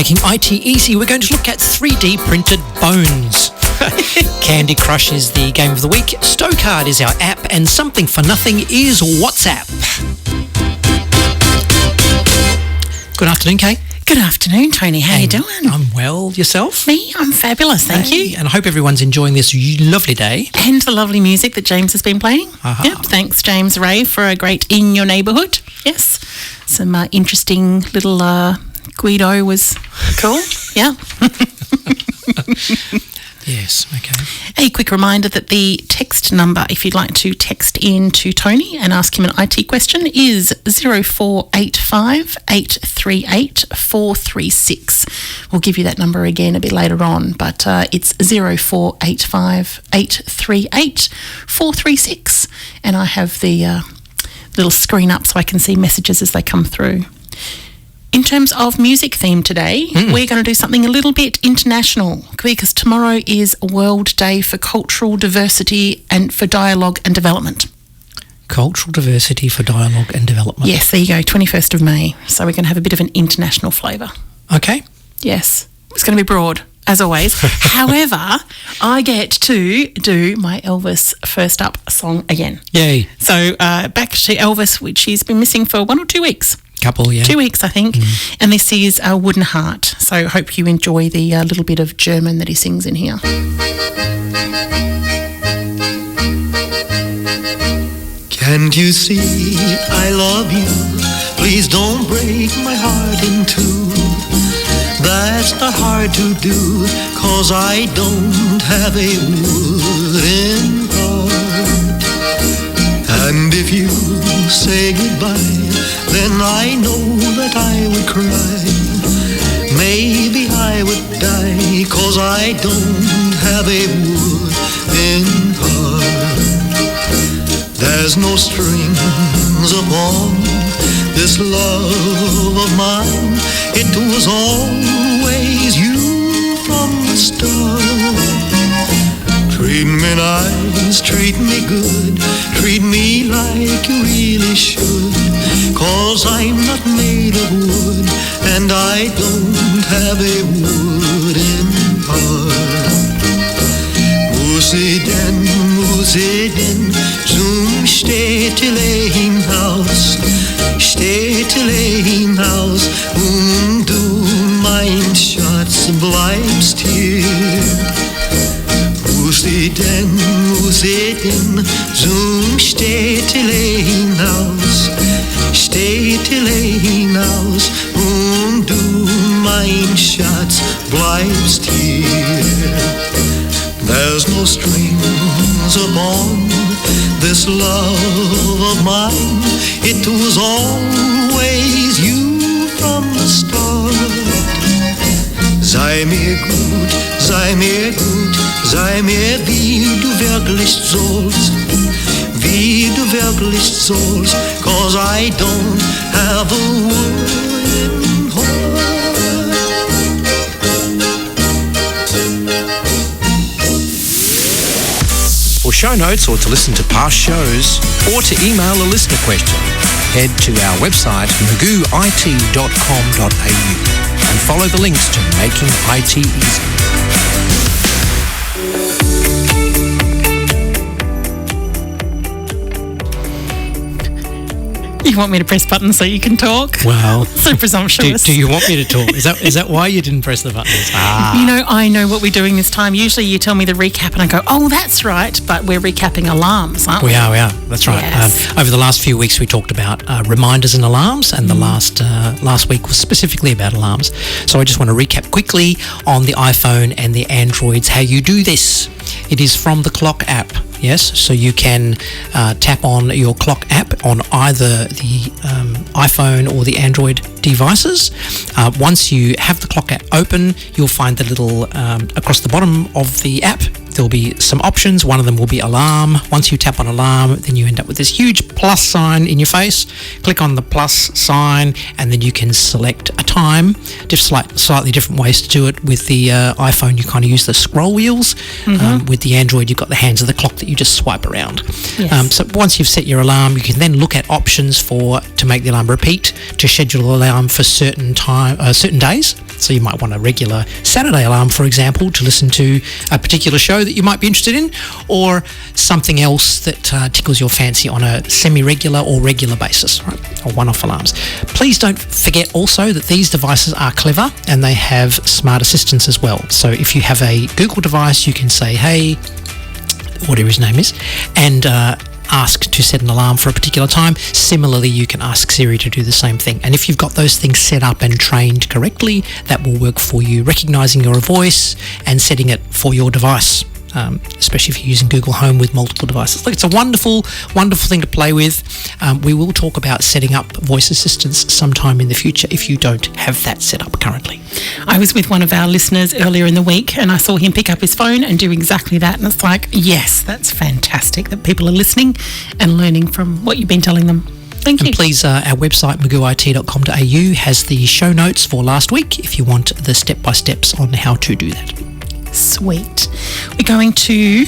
Making IT Easy, we're going to look at 3D printed bones. Candy Crush is the game of the week, Stocard is our app, and Something for Nothing is WhatsApp. Good afternoon, Kate. Good afternoon, Tony. How you doing? I'm well. Yourself? Me? I'm fabulous, thank you. And I hope everyone's enjoying this lovely day. And the lovely music that James has been playing. Uh-huh. Yep, thanks, James Ray, for a great In Your Neighbourhood. Yes. Some interesting little Guido was cool. Yeah. Yes, okay. A quick reminder that the text number, if you'd like to text in to Tony and ask him an IT question, is 0485 838 436. We'll give you that number again a bit later on, but it's 0485 838 436. And I have the little screen up so I can see messages as they come through. In terms of music theme today, we're going to do something a little bit international because tomorrow is World Day for Cultural Diversity and for Dialogue and Development. Cultural Diversity for Dialogue and Development. Yes, there you go, 21st of May. So we're going to have a bit of an international flavour. Okay. Yes, it's going to be broad, as always. However, I get to do my Elvis First Up song again. Yay. So back to Elvis, which he's been missing for 1 or 2 weeks. Couple, yeah. 2 weeks, I think. And this is a Wooden Heart. So I hope you enjoy the little bit of German that he sings in here. Can't you see I love you? Please don't break my heart in two. That's not hard to do, 'cause I don't have a wooden heart. And if you say goodbye, then I know that I would cry. Maybe I would die, 'cause I don't have a wooden heart. There's no strings upon this love of mine. It was always you from the start. Treat me nice, treat me good, treat me like you really should, 'cause I'm not made of wood, and I don't have a wooden heart. Muss ich denn zum Städtelein-Haus, Städtelein-Haus, und du, mein Schatz, bleibst hier. Muss ich denn zum Städtelein-Haus, Städtelein-Haus, und du, mein Schatz, bleibst hier. There's no strings upon this love of mine. It was always you from the start. Sei mir gut, sei mir gut, sei mir wie du wirklich sollst, wie du wirklich sollst, 'cause I don't have a wooden heart. For show notes or to listen to past shows or to email a listener question, head to our website magooit.com.au and follow the links to Making IT Easy. You want me to press buttons so you can talk? Well, So presumptuous. do you want me to talk? Is that why you didn't press the buttons? You know, I know what we're doing this time. Usually you tell me the recap and I go, oh, that's right, but we're recapping alarms, aren't we? We are. That's right. Yes. Over the last few weeks, we talked about reminders and alarms, and the last week was specifically about alarms. So I just want to recap quickly on the iPhone and the Androids, how you do this. It is from the Clock app. Yes, so you can tap on your Clock app on either the iPhone or the Android devices. Once you have the Clock app open, you'll find the little, across the bottom of the app, there'll be some options. One of them will be alarm. Once you tap on alarm, then you end up with this huge plus sign in your face. Click on the plus sign, and then you can select a time. Slightly different ways to do it. With the iPhone, you kind of use the scroll wheels. With the Android, you've got the hands of the clock that you just swipe around. Yes. So once you've set your alarm, you can then look at options to make the alarm repeat, to schedule the alarm for certain days. So you might want a regular Saturday alarm, for example, to listen to a particular show that you might be interested in, or something else that tickles your fancy on a semi-regular or regular basis, right? Or one-off alarms. Please don't forget also that these devices are clever and they have smart assistants as well. So if you have a Google device, you can say, hey, whatever his name is, and ask to set an alarm for a particular time. Similarly, you can ask Siri to do the same thing. And if you've got those things set up and trained correctly, that will work for you, recognizing your voice and setting it for your device, especially if you're using Google Home with multiple devices. Look, it's a wonderful, wonderful thing to play with. We will talk about setting up voice assistants sometime in the future if you don't have that set up currently. I was with one of our listeners earlier in the week and I saw him pick up his phone and do exactly that. And it's like, yes, that's fantastic that people are listening and learning from what you've been telling them. Thank you. And please, our website, magooit.com.au, has the show notes for last week if you want the step-by-steps on how to do that. Sweet. We're going to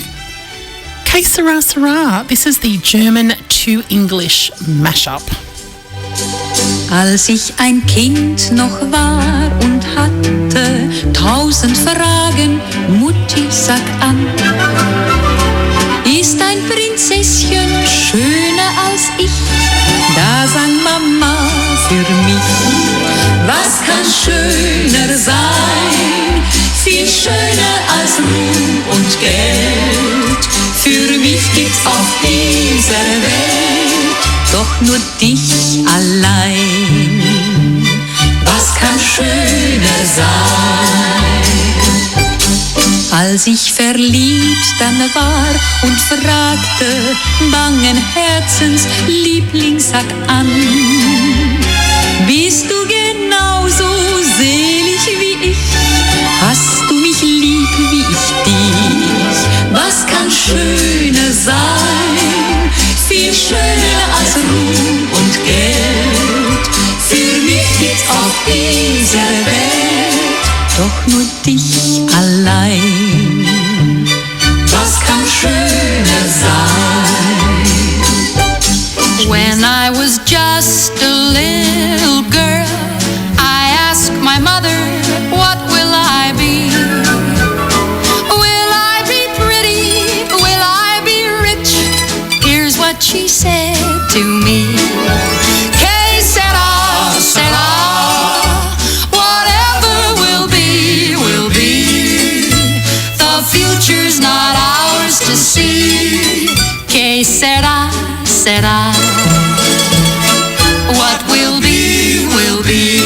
Que sera sera. This is the German to English mashup. Als ich ein Kind noch war und hatte 1000 Fragen, Mutti, sag an. Ist ein Prinzesschen schöner als ich? Da sang Mama für mich. Was kann schöner sein? Viel schöner als Ruhm und Geld. Für mich gibt's auf dieser Welt doch nur dich allein. Was kann schöner sein? Als ich verliebt dann war und fragte, bangen Herzens, Liebling, sag an. Bist du genauso selig wie ich? Hast du mich lieb wie ich dich? Was kann schöner sein? Viel schöner als Ruhm und Geld. Für mich gibt's auf dieser Welt doch nur dich allein. Was kann schöner sein? When I was just a little girl, I asked my mother, what will I be? Will I be pretty? Will I be rich? Here's what she said to me. Que sera, sera. Whatever will be, will be. The future's not ours to see. Que sera, sera. What will be, will be.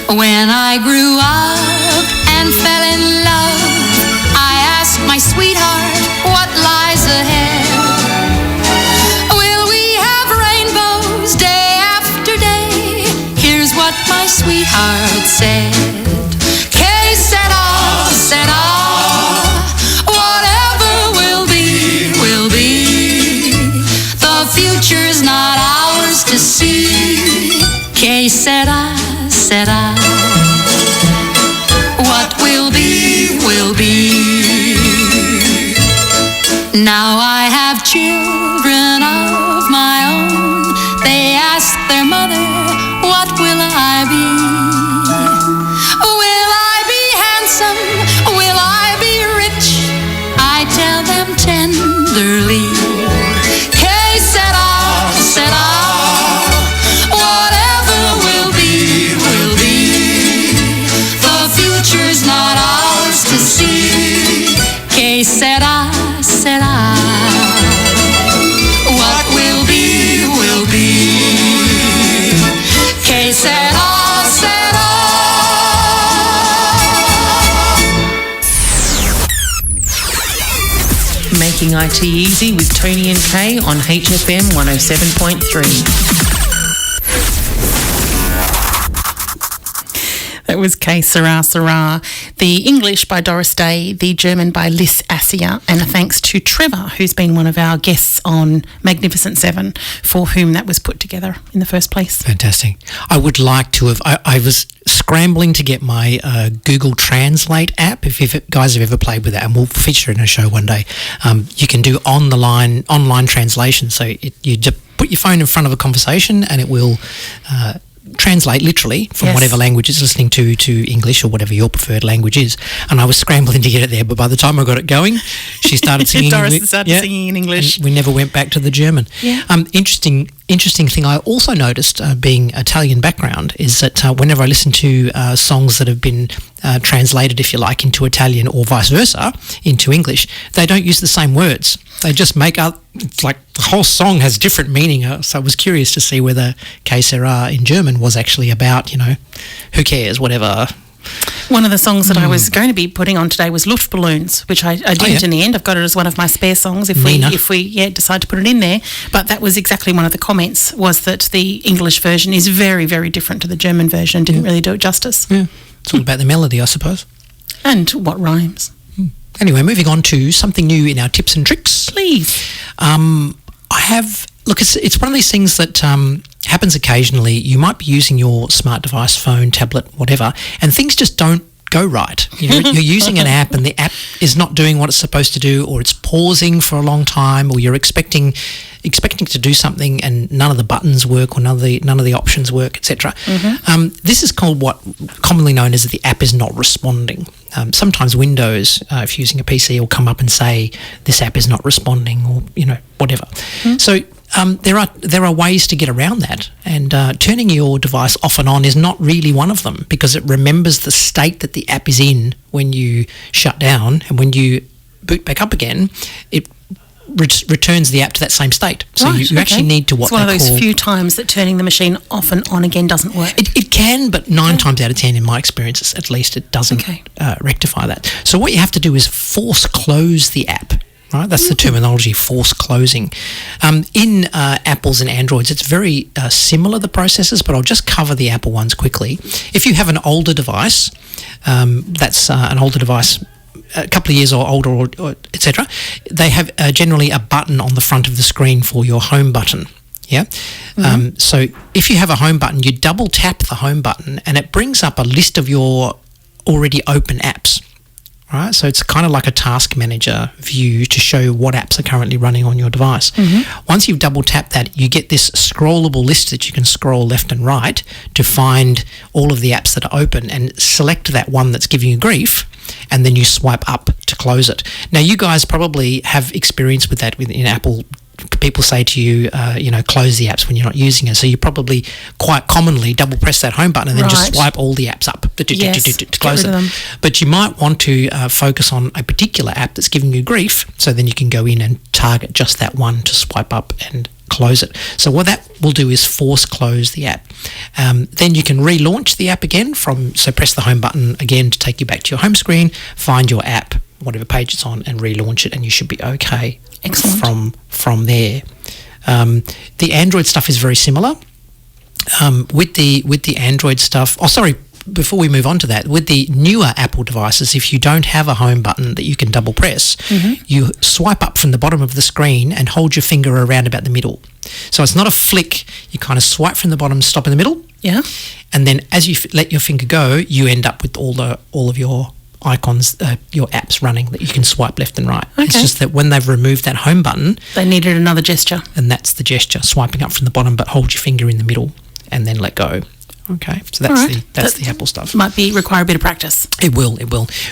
When I grew up and fell in love, I asked my sweetheart, what lies ahead? Will we have rainbows day after day? Here's what my sweetheart said. Que sera, sera. Whatever will be, will be. The future's not ours to see. Que sera, sera. What will be, will be. Now I have children of my own. They ask their mother, what will I be? Will I be handsome? Will I be rich? I tell them tenderly. Que sera, sera. Whatever will be, will be. The future's not ours to see. Que sera, sera. What will be, will be. Que sera, sera. Making IT easy with Tony and Kay on HFM 107.3. That was Que sera, sera. The English by Doris Day, the German by Liz Assia, and a thanks to Trevor, who's been one of our guests on Magnificent Seven, for whom that was put together in the first place. Fantastic. I would like to have... I was scrambling to get my Google Translate app, if you guys have ever played with that, and we'll feature it in a show one day. You can do online translation, so you just put your phone in front of a conversation and it will translate literally from Yes. whatever language it's listening to English or whatever your preferred language is. And I was scrambling to get it there, but by the time I got it going, she started singing. Doris started singing in English. And we never went back to the German. Yeah. Interesting thing I also noticed, being Italian background, is that whenever I listen to songs that have been translated, if you like, into Italian or vice versa into English, they don't use the same words. They just make up, it's like the whole song has different meaning. So I was curious to see whether Que Sera in German was actually about, who cares, whatever. One of the songs that I was going to be putting on today was Luftballons, which I didn't in the end. I've got it as one of my spare songs if we decide to put it in there. But that was exactly one of the comments, was that the English version is very, very different to the German version and didn't really do it justice. Yeah, it's all about the melody, I suppose. And what rhymes. Anyway, moving on to something new in our tips and tricks. Please. It's one of these things that happens occasionally. You might be using your smart device, phone, tablet, whatever, and things just don't go right. You're using an app and the app is not doing what it's supposed to do, or it's pausing for a long time, or you're expecting to do something and none of the buttons work, or none of the options work, etc. This is called what commonly known as the app is not responding. Sometimes Windows, if you're using a PC, will come up and say this app is not responding, or whatever. So there are ways to get around that, and turning your device off and on is not really one of them, because it remembers the state that the app is in when you shut down, and when you boot back up again, it returns the app to that same state. So you actually need to It's one of those few times that turning the machine off and on again doesn't work. It can, but 9 times out of 10, in my experience, at least, it doesn't rectify that. So what you have to do is force close the app. Right, that's the terminology, force closing. In Apples and Androids, it's very similar, the processes, but I'll just cover the Apple ones quickly. If you have an older device, that's an older device, a couple of years or older, or etc., they have generally a button on the front of the screen for your home button. Yeah. So if you have a home button, you double tap the home button and it brings up a list of your already open apps. Right, so it's kind of like a task manager view to show what apps are currently running on your device. Once you've double tapped that, you get this scrollable list that you can scroll left and right to find all of the apps that are open, and select that one that's giving you grief, and then you swipe up to close it. Now, you guys probably have experience with that in Apple. People say to you, close the apps when you're not using it. So you probably quite commonly double press that home button and then just swipe all the apps up to close it. But you might want to focus on a particular app that's giving you grief, so then you can go in and target just that one to swipe up and close it. So what that will do is force close the app. Then you can relaunch the app again so press the home button again to take you back to your home screen, find your app, whatever page it's on, and relaunch it, and you should be okay. Excellent. From there. The Android stuff is very similar. With the Android stuff, before we move on to that, with the newer Apple devices, if you don't have a home button that you can double press, you swipe up from the bottom of the screen and hold your finger around about the middle. So it's not a flick, you kind of swipe from the bottom, stop in the middle. Yeah. And then as you let your finger go, you end up with all of your icons, your apps running that you can swipe left and right. Okay. It's just that when they've removed that home button, they needed another gesture. And that's the gesture, swiping up from the bottom, but hold your finger in the middle and then let go. Okay, so that's the Apple stuff. Might require a bit of practice. It will.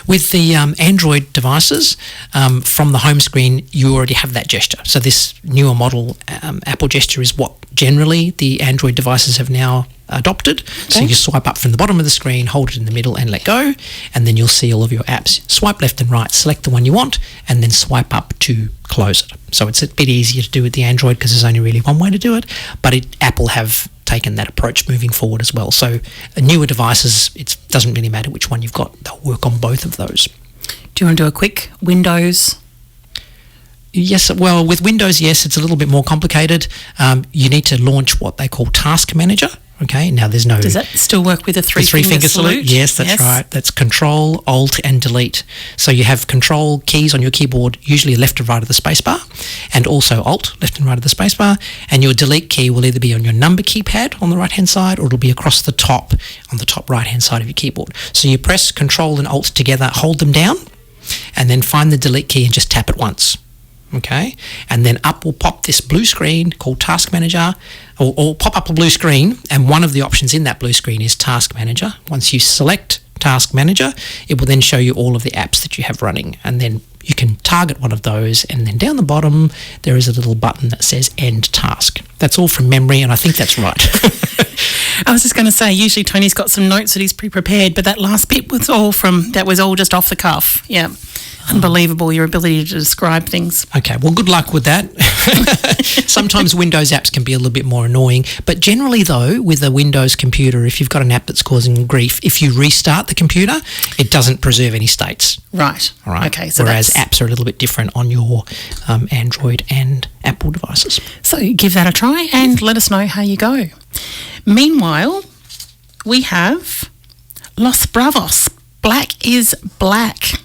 With the Android devices, from the home screen, you already have that gesture. So this newer model Apple gesture is what generally the Android devices have now adopted. Okay. So you swipe up from the bottom of the screen, hold it in the middle and let go, and then you'll see all of your apps. Swipe left and right, select the one you want, and then swipe up to close it. So it's a bit easier to do with the Android because there's only really one way to do it, but Apple have taken that approach moving forward as well. So newer devices, it doesn't really matter which one you've got, they'll work on both of those. Do you want to do a quick Windows? Yes, well, with Windows, yes, it's a little bit more complicated. You need to launch what they call Task Manager. Okay, now there's no... Does that still work with a three-finger salute? Yes, that's right. That's Control, Alt and Delete. So you have Control keys on your keyboard, usually left and right of the spacebar, and also Alt, left and right of the spacebar, and your Delete key will either be on your number keypad on the right-hand side, or it'll be across the top on the top right-hand side of your keyboard. So you press Control and Alt together, hold them down, and then find the Delete key and just tap it once. okay? And then up will pop this blue screen called Task Manager, or pop up a blue screen, and one of the options in that blue screen is Task Manager. Once you select Task Manager, it will then show you all of the apps that you have running, and then you can target one of those, and then down the bottom there is a little button that says End Task. That's all from memory, and I think that's right. I was just going to say, usually Tony's got some notes that he's pre-prepared, but that last bit was all just off the cuff. Yeah. Unbelievable, your ability to describe things. Okay, well, good luck with that. Sometimes Windows apps can be a little bit more annoying, but generally, though, with a Windows computer, if you've got an app that's causing grief, if you restart the computer, it doesn't preserve any states. Right. All right. Okay. So whereas apps are a little bit different on your Android and Apple devices. So give that a try and let us know how you go. Meanwhile, we have Los Bravos, Black is Black.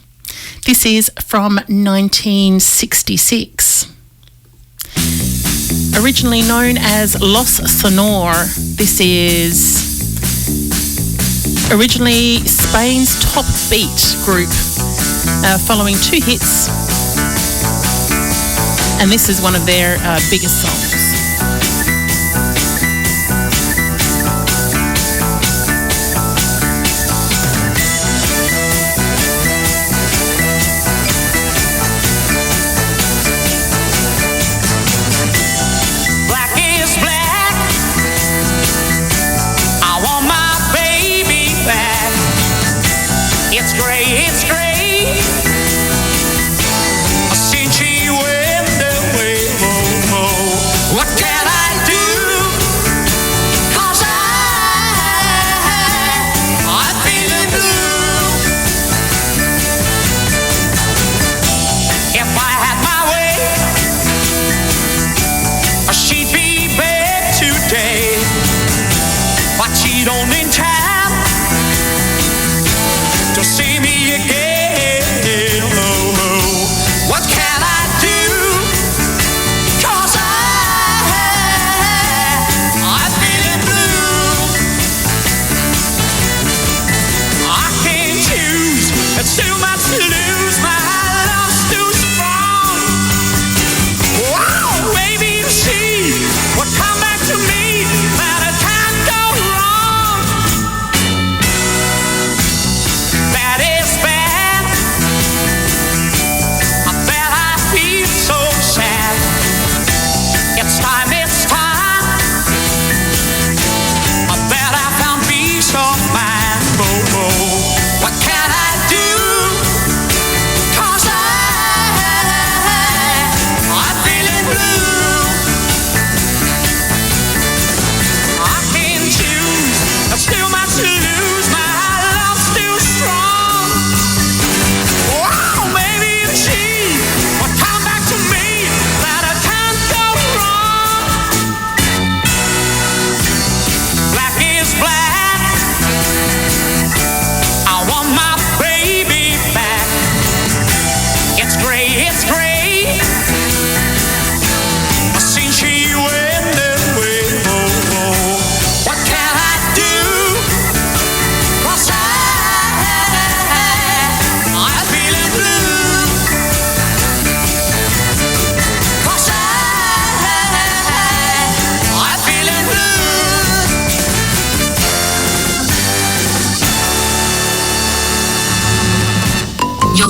This is from 1966. Originally known as Los Sonor, this is originally Spain's top beat group, following 2 hits, and this is one of their biggest songs.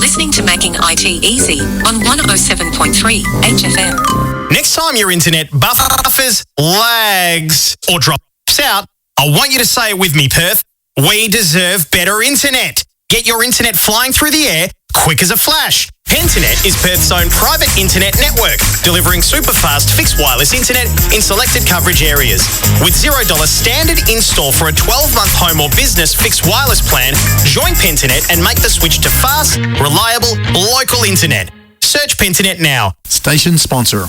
listening to Making IT Easy on 107.3 HFM. Next time your internet buffers, lags, or drops out, I want you to say it with me, Perth. We deserve better internet. Get your internet flying through the air quick as a flash. Pentanet is Perth's own private internet network, delivering super-fast fixed wireless internet in selected coverage areas. With $0 standard install for a 12-month home or business fixed wireless plan, join Pentanet and make the switch to fast, reliable, local internet. Search Pentanet now. Station sponsor.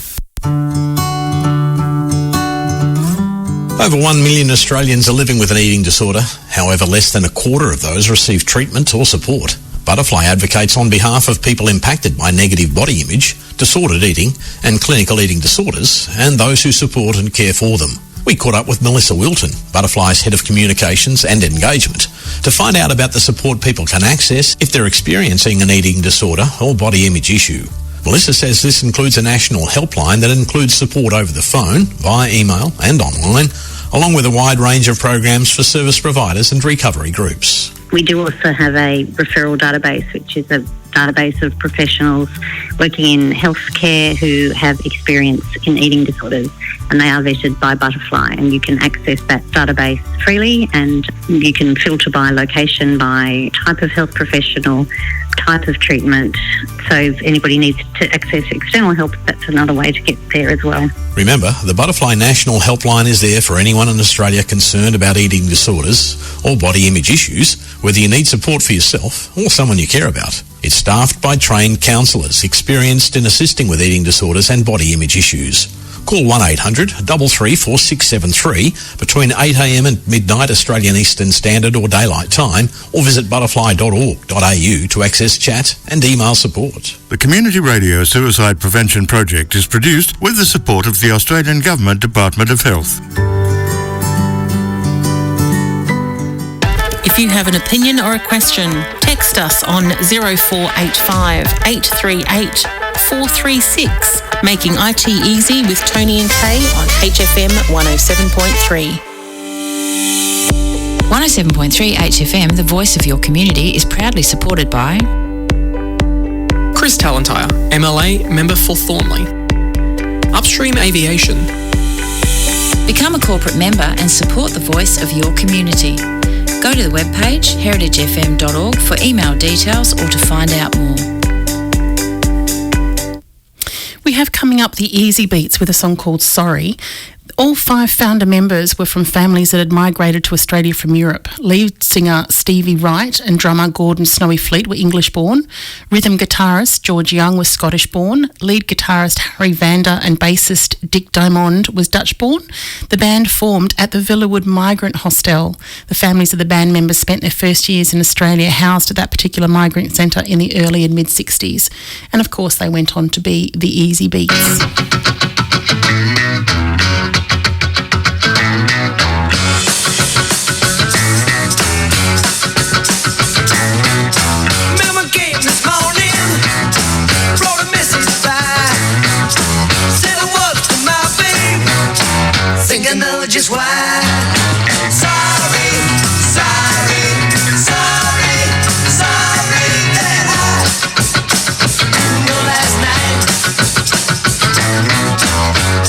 Over 1 million Australians are living with an eating disorder. However, less than a quarter of those receive treatment or support. Butterfly advocates on behalf of people impacted by negative body image, disordered eating and clinical eating disorders, and those who support and care for them. We caught up with Melissa Wilton, Butterfly's Head of Communications and Engagement, to find out about the support people can access if they're experiencing an eating disorder or body image issue. Melissa says this includes a national helpline that includes support over the phone, via email and online, along with a wide range of programs for service providers and recovery groups. We do also have a referral database, which is a database of professionals working in healthcare who have experience in eating disorders, and they are vetted by Butterfly, and you can access that database freely, and you can filter by location, by type of health professional, type of treatment. So if anybody needs to access external help, that's another way to get there as well. Remember, the Butterfly National Helpline is there for anyone in Australia concerned about eating disorders or body image issues, whether you need support for yourself or someone you care about. It's staffed by trained counsellors experienced in assisting with eating disorders and body image issues. Call 1800 333 4673 between 8am and midnight Australian Eastern Standard or Daylight Time, or visit butterfly.org.au to access chat and email support. The Community Radio Suicide Prevention Project is produced with the support of the Australian Government Department of Health. If you have an opinion or a question, text us on 0485 838 436. Making IT Easy with Tony and Kay on HFM 107.3. 107.3 HFM, the voice of your community, is proudly supported by Chris Talentire, MLA member for Thornley. Upstream Aviation. Become a corporate member and support the voice of your community. Go to the webpage heritagefm.org for email details or to find out more. We have coming up the Easy Beats with a song called Sorry. All 5 founder members were from families that had migrated to Australia from Europe. Lead singer Stevie Wright and drummer Gordon Snowy Fleet were English-born. Rhythm guitarist George Young was Scottish-born. Lead guitarist Harry Vander and bassist Dick Diamond was Dutch-born. The band formed at the Villawood Migrant Hostel. The families of the band members spent their first years in Australia housed at that particular migrant centre in the early and mid-60s. And of course they went on to be the Easy Beats. I know just why. Sorry, sorry, sorry, sorry that I know last night.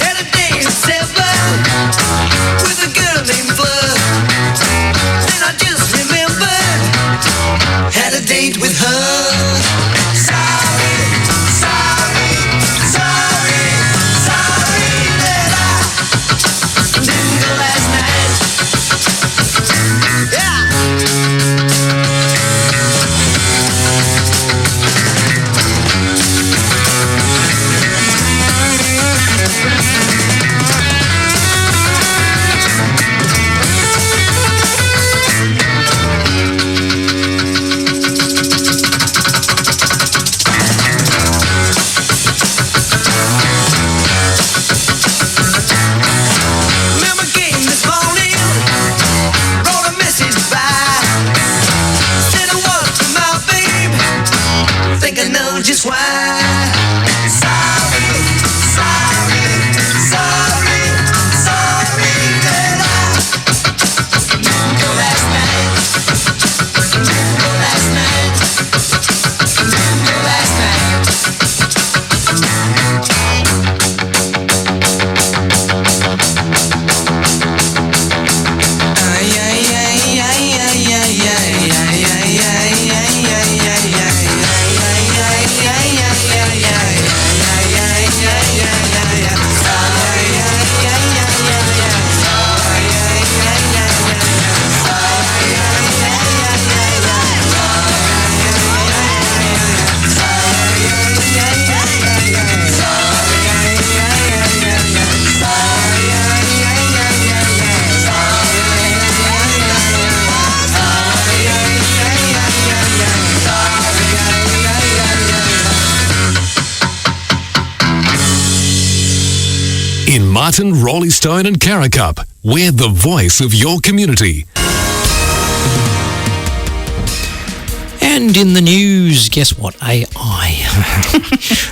Had a day at 7 with a girl named Fleur. Then I just remembered, had a date with her. Sorry, sorry, sorry, sorry that I didn't go last night. Yeah. Just why. Sorry, sorry, sorry, sorry that I didn't go last night. Didn't go last night. Didn't go last night. In Martin, Rolly Stone and Caracup, we're the voice of your community. And in the news, guess what? AI.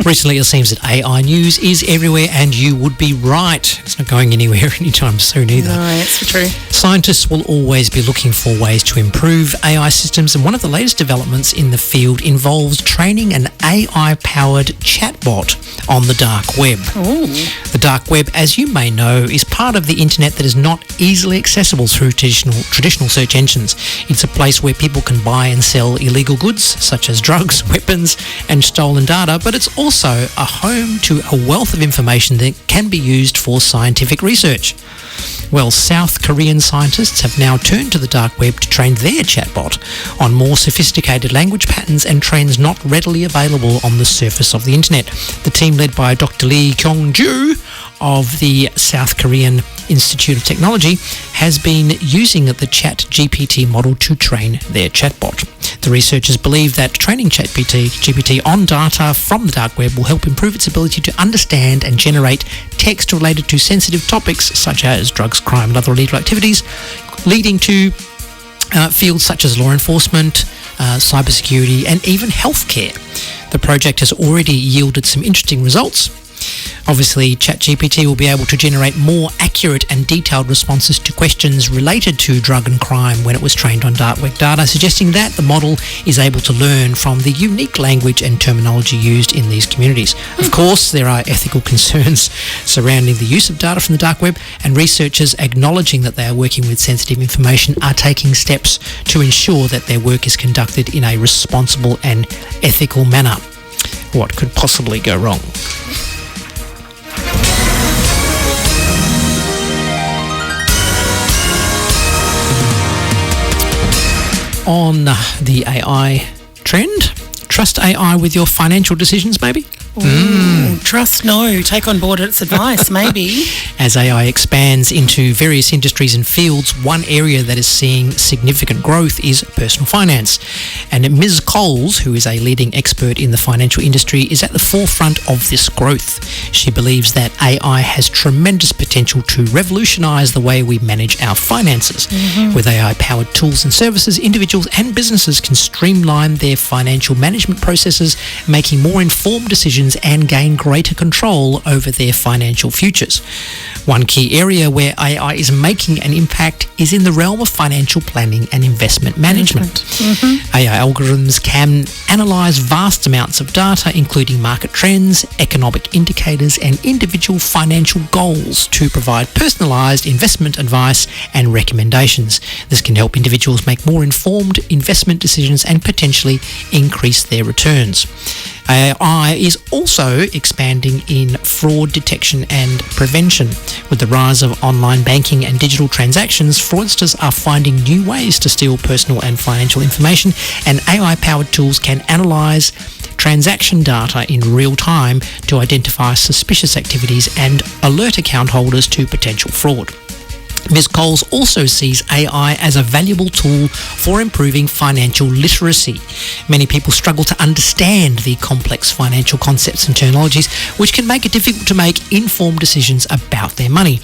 Recently, it seems that AI news is everywhere, and you would be right. It's not going anywhere anytime soon either. No, that's true. Scientists will always be looking for ways to improve AI systems, and one of the latest developments in the field involves training an AI-powered chatbot on the dark web. Ooh. The dark web, as you may know, is part of the internet that is not easily accessible through traditional search engines. It's a place where people can buy and sell illegal goods, such as drugs, weapons, and stolen data, but it's also a home to a wealth of information that can be used for scientific research. Well, South Korean scientists have now turned to the dark web to train their chatbot on more sophisticated language patterns and trends not readily available on the surface of the internet. The team, led by Dr. Lee Kyung-ju of the South Korean Institute of Technology, has been using the ChatGPT model to train their chatbot. The researchers believe that training ChatGPT on data from the dark web will help improve its ability to understand and generate text related to sensitive topics such as drugs, crime, and other illegal activities, leading to fields such as law enforcement, cybersecurity, and even healthcare. The project has already yielded some interesting results. Obviously, ChatGPT will be able to generate more accurate and detailed responses to questions related to drug and crime when it was trained on dark web data, suggesting that the model is able to learn from the unique language and terminology used in these communities. Of course, there are ethical concerns surrounding the use of data from the dark web, and researchers, acknowledging that they are working with sensitive information, are taking steps to ensure that their work is conducted in a responsible and ethical manner. What could possibly go wrong? On the AI trend, trust AI with your financial decisions, maybe? Trust no. Take on board its advice, maybe. As AI expands into various industries and fields, one area that is seeing significant growth is personal finance. And Ms. Coles, who is a leading expert in the financial industry, is at the forefront of this growth. She believes that AI has tremendous potential to revolutionise the way we manage our finances. With AI-powered tools and services, individuals and businesses can streamline their financial management processes, making more informed decisions and gain greater control over their financial futures. One key area where AI is making an impact is in the realm of financial planning and investment management. AI algorithms can analyse vast amounts of data, including market trends, economic indicators, and individual financial goals, to provide personalised investment advice and recommendations. This can help individuals make more informed investment decisions and potentially increase their returns. AI is also expanding in fraud detection and prevention. With the rise of online banking and digital transactions, fraudsters are finding new ways to steal personal and financial information, and AI-powered tools can analyse transaction data in real time to identify suspicious activities and alert account holders to potential fraud. Ms. Coles also sees AI as a valuable tool for improving financial literacy. Many people struggle to understand the complex financial concepts and terminologies, which can make it difficult to make informed decisions about their money.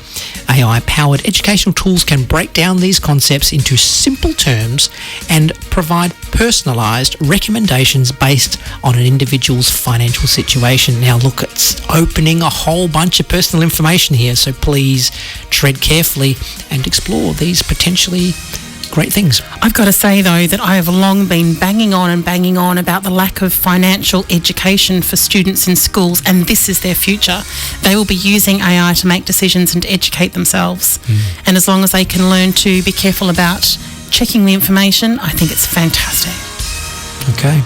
AI-powered educational tools can break down these concepts into simple terms and provide personalised recommendations based on an individual's financial situation. Now look, it's opening a whole bunch of personal information here, so please tread carefully and explore these potentially great things. I've got to say, though, that I have long been banging on about the lack of financial education for students in schools, and this is their future. They will be using AI to make decisions and to educate themselves. And as long as they can learn to be careful about checking the information, I think it's fantastic. Okay.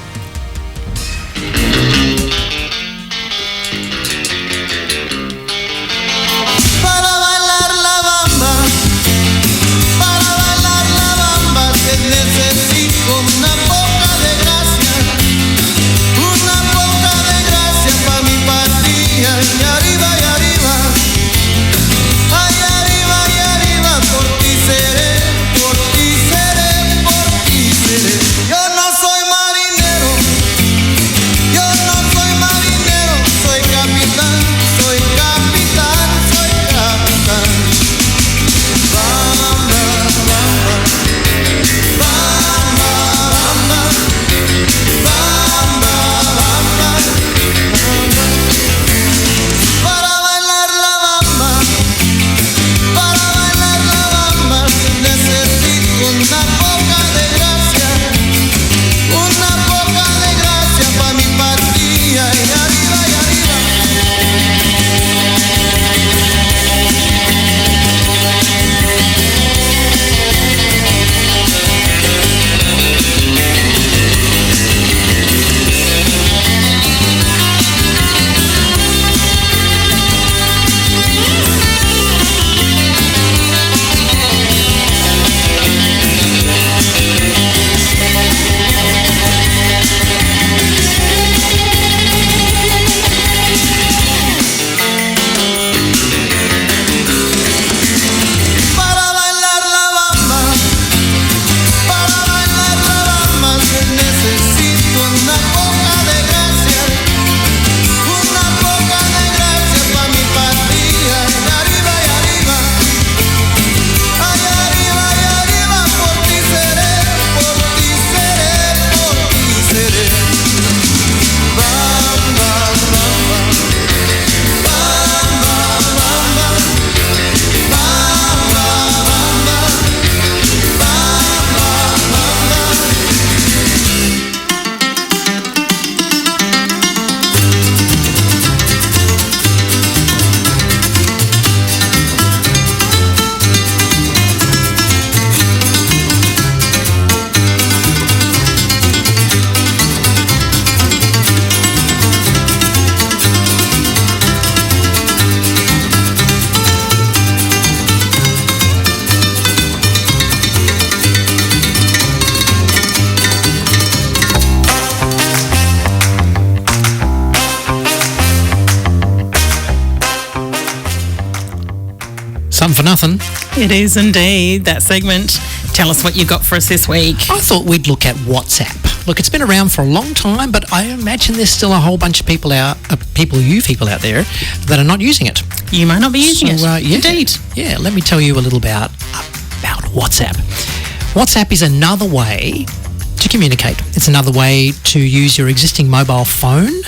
Something for nothing. It is indeed, that segment. Tell us what you've got for us this week. I thought we'd look at WhatsApp. Look, it's been around for a long time, but I imagine there's still a whole bunch of people out there that are not using it. You might not be using it. Yeah, Indeed. Yeah, let me tell you a little about WhatsApp. WhatsApp is another way to communicate. It's another way to use your existing mobile phone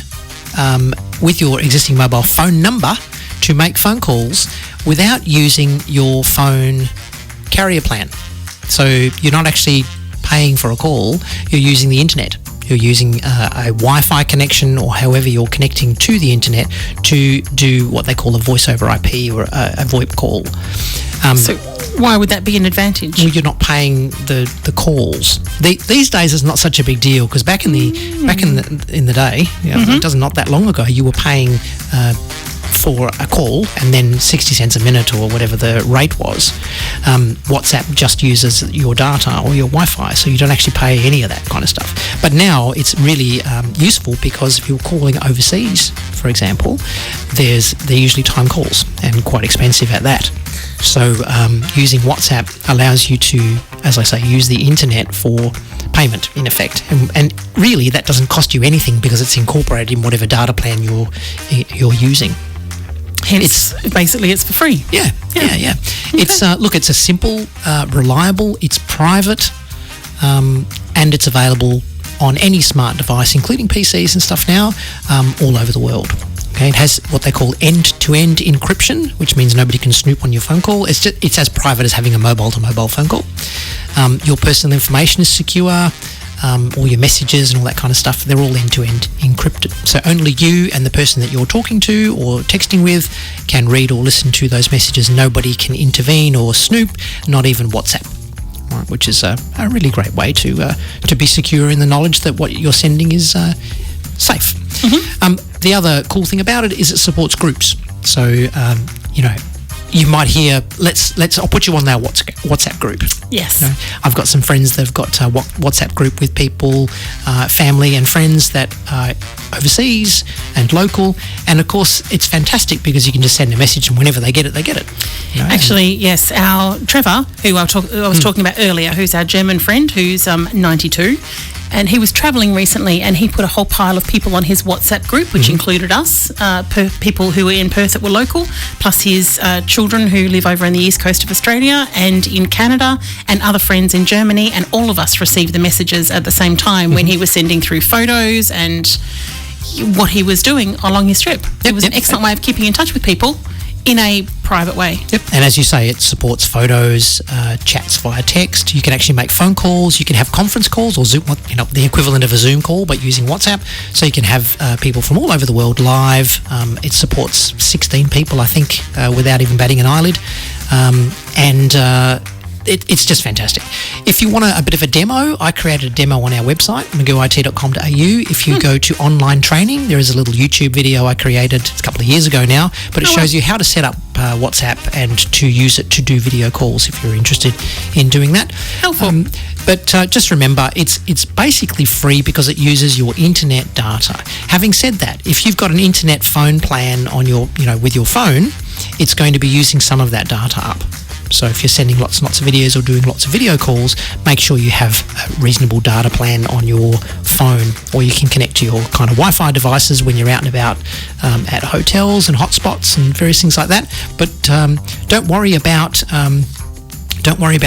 with your existing mobile phone number to make phone calls without using your phone carrier plan. So you're not actually paying for a call, you're using the internet. You're using a Wi-Fi connection or however you're connecting to the internet to do what they call a voice over IP or a VoIP call. So why would that be an advantage? Well, you're not paying the calls. These days it's not such a big deal because back in the day, it doesn't not that long ago, you were paying for a call and then 60 cents a minute or whatever the rate was. WhatsApp just uses your data or your Wi-Fi, so you don't actually pay any of that kind of stuff. But now it's really useful because if you're calling overseas, for example, they're usually time calls and quite expensive at that. So using WhatsApp allows you to, as I say, use the internet for payment in effect, and really that doesn't cost you anything because it's incorporated in whatever data plan you're using. Hence, basically, it's for free. Yeah. Okay. It's it's a simple, reliable, it's private, and it's available on any smart device, including PCs and stuff now, all over the world. Okay, it has what they call end-to-end encryption, which means nobody can snoop on your phone call. It's as private as having a mobile-to-mobile phone call. Your personal information is secure. All your messages and all that kind of stuff, they're all end-to-end encrypted. So only you and the person that you're talking to or texting with can read or listen to those messages. Nobody can intervene or snoop, not even WhatsApp, right, which is a really great way to be secure in the knowledge that what you're sending is safe. The other cool thing about it is it supports groups. So, you might hear, I'll put you on our WhatsApp group. Yes. I've got some friends that have got a WhatsApp group with people, family and friends that are overseas and local. And of course, it's fantastic because you can just send a message and whenever they get it, they get it. Actually, yes, our Trevor, who I was talking about earlier, who's our German friend, who's 92, and he was travelling recently and he put a whole pile of people on his WhatsApp group, which included us, people who were in Perth that were local, plus his children who live over on the east coast of Australia and in Canada, and other friends in Germany, and all of us received the messages at the same time when he was sending through photos and what he was doing along his trip. It was an excellent way of keeping in touch with people in a private way. Yep. And as you say, it supports photos, chats via text. You can actually make phone calls. You can have conference calls or Zoom, the equivalent of a Zoom call, but using WhatsApp. So you can have people from all over the world live. It supports 16 people, I think, without even batting an eyelid. It's just fantastic. If you want a bit of a demo, I created a demo on our website, magooit.com.au. If you go to online training, there is a little YouTube video I created a couple of years ago now, but it shows you how to set up WhatsApp and to use it to do video calls if you're interested in doing that. Helpful. But just remember, it's basically free because it uses your internet data. Having said that, if you've got an internet phone plan on your, with your phone, it's going to be using some of that data up. So if you're sending lots and lots of videos or doing lots of video calls, make sure you have a reasonable data plan on your phone, or you can connect to your kind of Wi-Fi devices when you're out and about at hotels and hotspots and various things like that. But don't worry about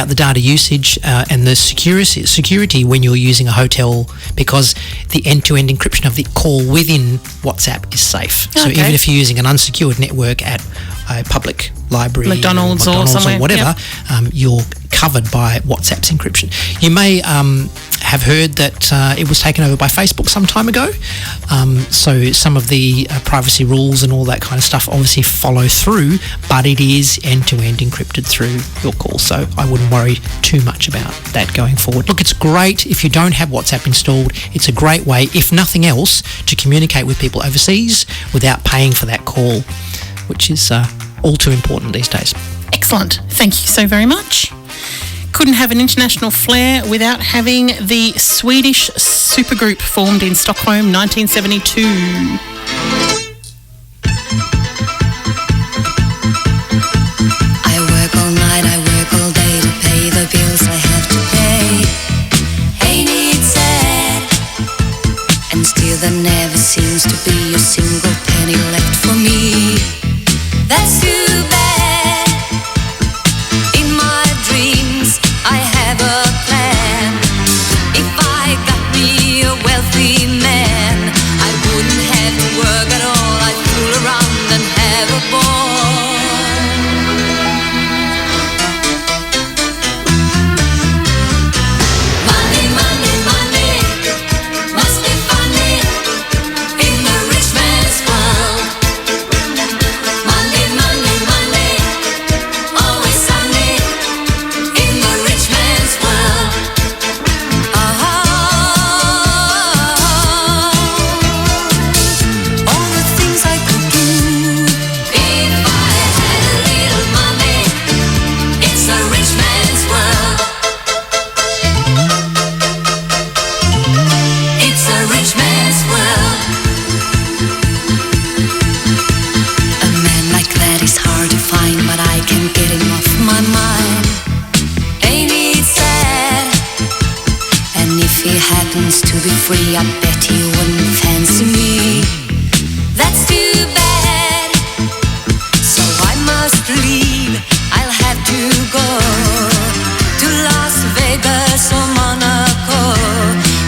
the data usage and the security when you're using a hotel, because the end-to-end encryption of the call within WhatsApp is safe. So even if you're using an unsecured network at a public library, McDonald's or somewhere, or whatever, you're covered by WhatsApp's encryption. You may have heard that it was taken over by Facebook some time ago. So some of the privacy rules and all that kind of stuff obviously follow through, but it is end-to-end encrypted through your call. So I wouldn't worry too much about that going forward. Look, it's great if you don't have WhatsApp installed. It's a great way, if nothing else, to communicate with people overseas without paying for that call, which is all too important these days. Excellent. Thank you so very much. Couldn't have an international flair without having the Swedish supergroup formed in Stockholm, 1972. I work ever born. Money, money, money must be funny in the rich man's world. Money, money, money, always sunny in the rich man's world. All the things I could do if I had a little money. It's a rich man's world. It's a rich man's world. A man like that is hard to find, but I can't get him off my mind. Ain't it sad? And if he happens to be free, I bet he wouldn't fancy me. That's too bad. So I must leave. I'll have to go to Las Vegas or Monaco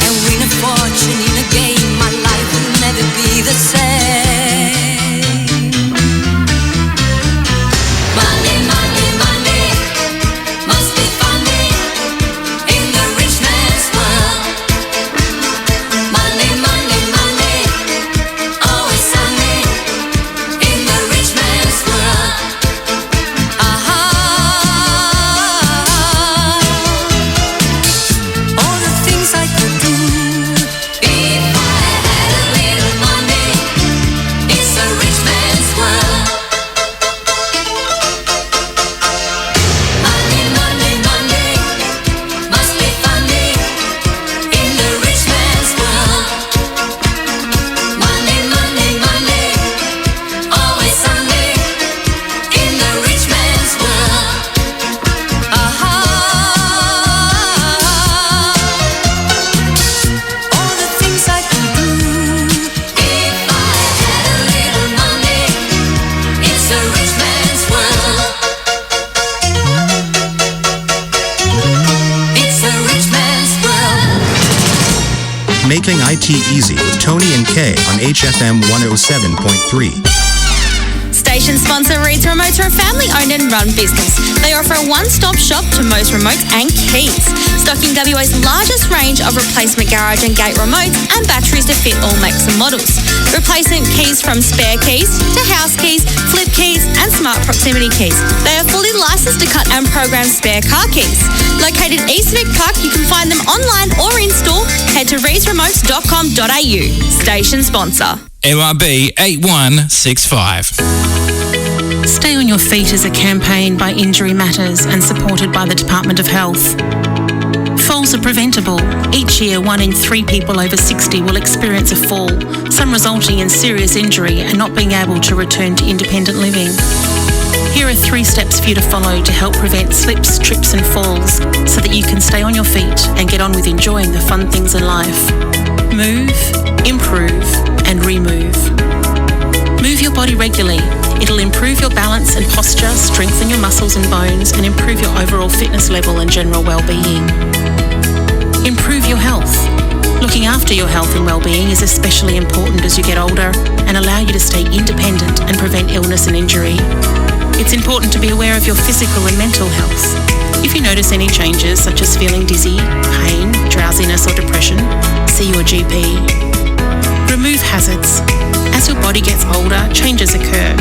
and win a fortune in a game. My life will never be the same. Money, money, money must be funny in the rich man's world. Money, money, money, always sunny in the rich man's world. All the things I could do if I had a little money. It's a rich man's world. Money, money, money must be funny in the rich man's world. Money, money, money, always sunny in the rich man's world. All the things I could do if I had a little money. It's a rich man's world. It's a rich man's world. Making IT Easy with Tony and Kay on HFM 107.3. Station sponsor Reeds Remotes are a family-owned and run business. They offer a one-stop shop to most remotes and keys, stocking WA's largest range of replacement garage and gate remotes and batteries to fit all makes and models. Replacement keys from spare keys to house keys, flip keys and smart proximity keys. They are fully licensed to cut and program spare car keys. Located East Vic Park, you can find them online or in store. Head to reedsremotes.com.au. Station sponsor. MRB 8165. Stay on Your Feet is a campaign by Injury Matters and supported by the Department of Health. Falls are preventable. Each year, 1 in 3 people over 60 will experience a fall, some resulting in serious injury and not being able to return to independent living. Here are 3 steps for you to follow to help prevent slips, trips and falls so that you can stay on your feet and get on with enjoying the fun things in life. Move, improve and remove. Move your body regularly. It'll improve your balance and posture, strengthen your muscles and bones, and improve your overall fitness level and general well-being. Improve your health. Looking after your health and well-being is especially important as you get older and allow you to stay independent and prevent illness and injury. It's important to be aware of your physical and mental health. If you notice any changes such as feeling dizzy, pain, drowsiness or depression, see your GP. Remove hazards. As your body gets older, changes occur.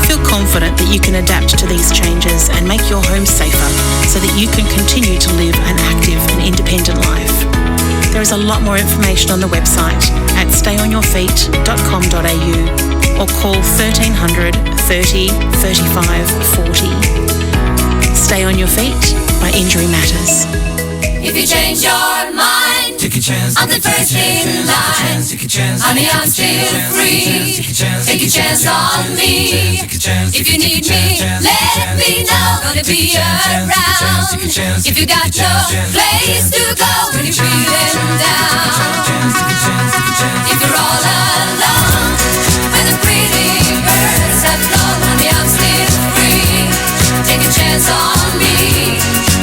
Feel confident that you can adapt to these changes and make your home safer so that you can continue to live an active and independent life. There is a lot more information on the website at stayonyourfeet.com.au or call 1300 30 35 40. Stay on Your Feet by Injury Matters. If you change your mind, take a chance. I'm the first in line. Honey, I'm still free. Take a chance on me. If you need me, let me know. Gonna be around. If you got no place to go when you're feeling down. If you're all alone, when the pretty birds have flown, honey, I'm still free. Take a chance on me.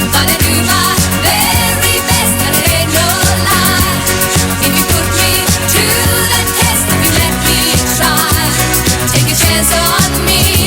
Gonna do my very best, and it ain't no lie. If you put me to the test, if you let me try, take a chance on me.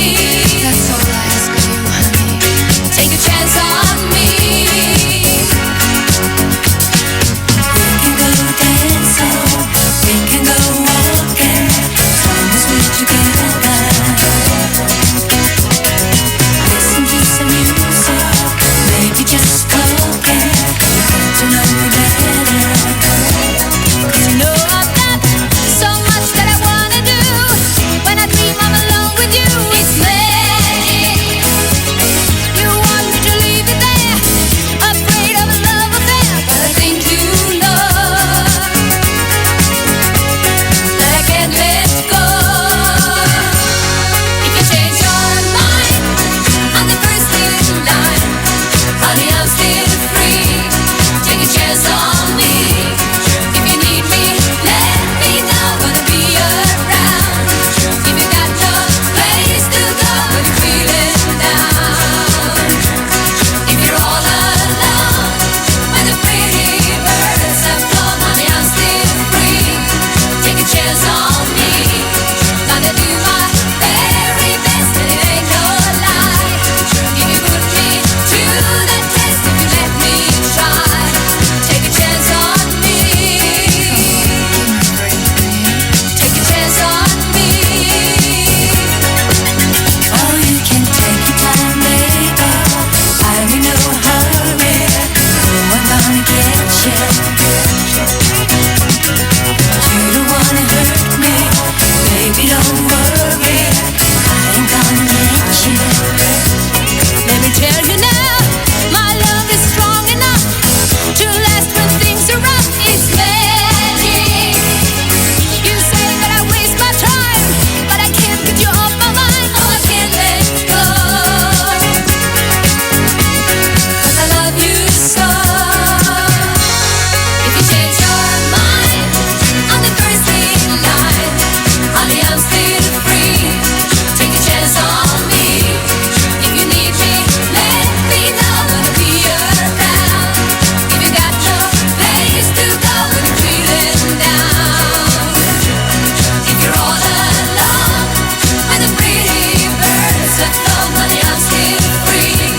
to know, honey, I'm still free.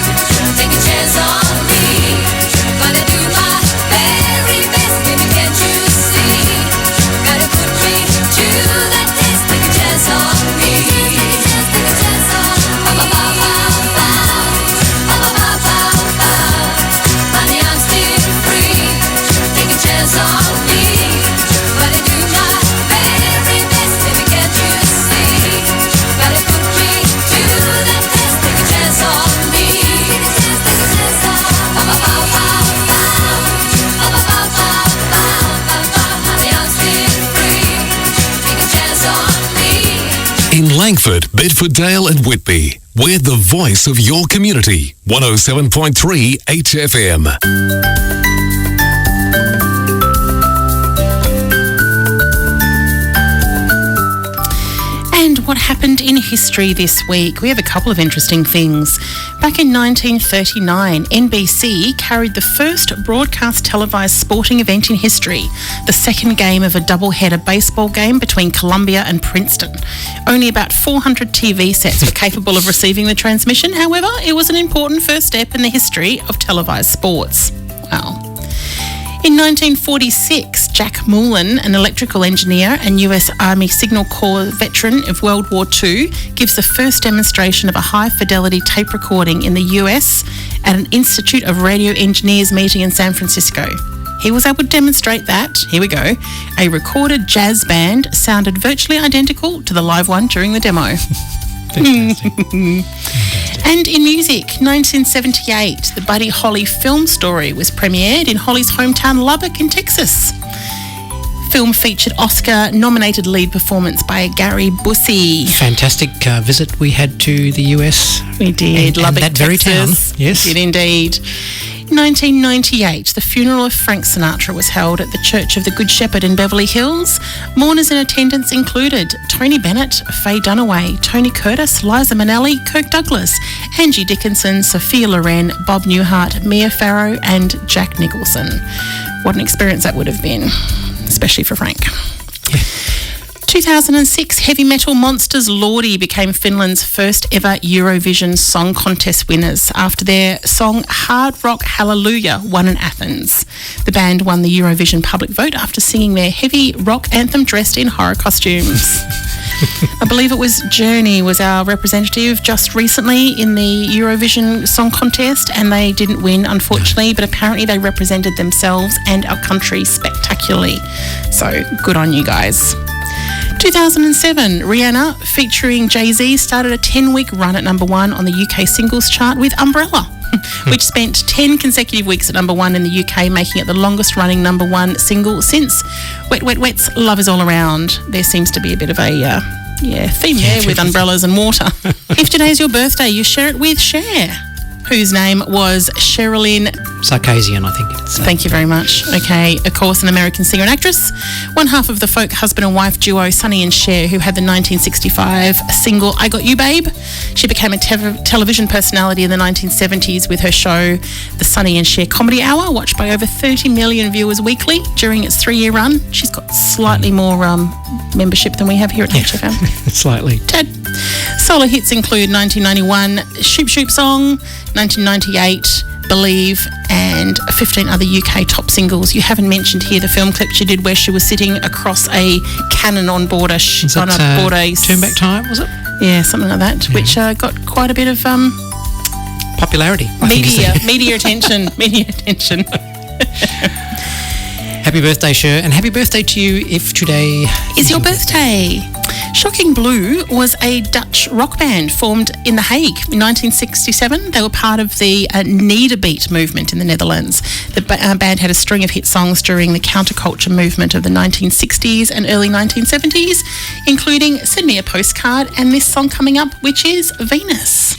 Take a chance on me. Gonna do my very best, baby, can't you see? Gotta put me to the test. Take a chance on me. Take a chance on me. Honey, I'm still free. Take a chance on me. Gonna do my very best, baby, can't you see? Gotta put me to the test. Take a chance on me. Take a chance on me. Honey, I'm still free. Take a chance on me. In Langford, Bedfordale and Whitby, we're the voice of your community. 107.3 HFM. And what happened in history this week? We have a couple of interesting things. Back in 1939, NBC carried the first broadcast televised sporting event in history, the second game of a double-header baseball game between Columbia and Princeton. Only about 400 TV sets were capable of receiving the transmission. However, it was an important first step in the history of televised sports. Wow. In 1946, Jack Moulin, an electrical engineer and US Army Signal Corps veteran of World War II, gives the first demonstration of a high-fidelity tape recording in the US at an Institute of Radio Engineers meeting in San Francisco. He was able to demonstrate that, here we go, a recorded jazz band sounded virtually identical to the live one during the demo. And in music, 1978, the Buddy Holly film story was premiered in Holly's hometown Lubbock in Texas. Film featured Oscar-nominated lead performance by Gary Busey. Fantastic visit we had to the US. We did, Lubbock, and that very Texas. town. Yes. We did indeed. 1998, the funeral of Frank Sinatra was held at the Church of the Good Shepherd in Beverly Hills. Mourners in attendance included Tony Bennett, Faye Dunaway, Tony Curtis, Liza Minnelli, Kirk Douglas, Angie Dickinson, Sophia Loren, Bob Newhart, Mia Farrow and Jack Nicholson. What an experience that would have been, especially for Frank. 2006, heavy metal monsters Lordi became Finland's first ever Eurovision Song Contest winners after their song Hard Rock Hallelujah won in Athens. The band won the Eurovision public vote after singing their heavy rock anthem dressed in horror costumes. I believe it was Journey was our representative just recently in the Eurovision Song Contest, and they didn't win, unfortunately, but apparently they represented themselves and our country spectacularly. So good on you guys. 2007, Rihanna featuring Jay-Z started a 10-week run at number one on the UK singles chart with Umbrella, which spent 10 consecutive weeks at number one in the UK, making it the longest running number one single since Wet Wet Wet's Love Is All Around. There seems to be a bit of a theme there with umbrellas and water. If today's your birthday, you share it with Cher, whose name was Sherilyn Sarkisian, I think it is. Thank you very much. Okay, of course, an American singer and actress. One half of the folk husband and wife duo Sonny and Cher, who had the 1965 single I Got You Babe. She became a television personality in the 1970s with her show The Sonny and Cher Comedy Hour, watched by over 30 million viewers weekly during its 3-year run. She's got slightly more membership than we have here at HFM. Slightly. Tad. Solo hits include 1991 Shoop Shoop Song, 1998 Believe, and 15 other UK top singles. You haven't mentioned here the film clip she did where she was sitting across a cannon on board a Turn Back Time, was it? Yeah, something like that, which got quite a bit of popularity. Media attention. Happy birthday, Cher, and happy birthday to you if today is your birthday. Shocking Blue was a Dutch rock band formed in The Hague in 1967. They were part of the Nederbeat movement in the Netherlands. The band had a string of hit songs during the counterculture movement of the 1960s and early 1970s, including Send Me a Postcard and this song coming up, which is Venus.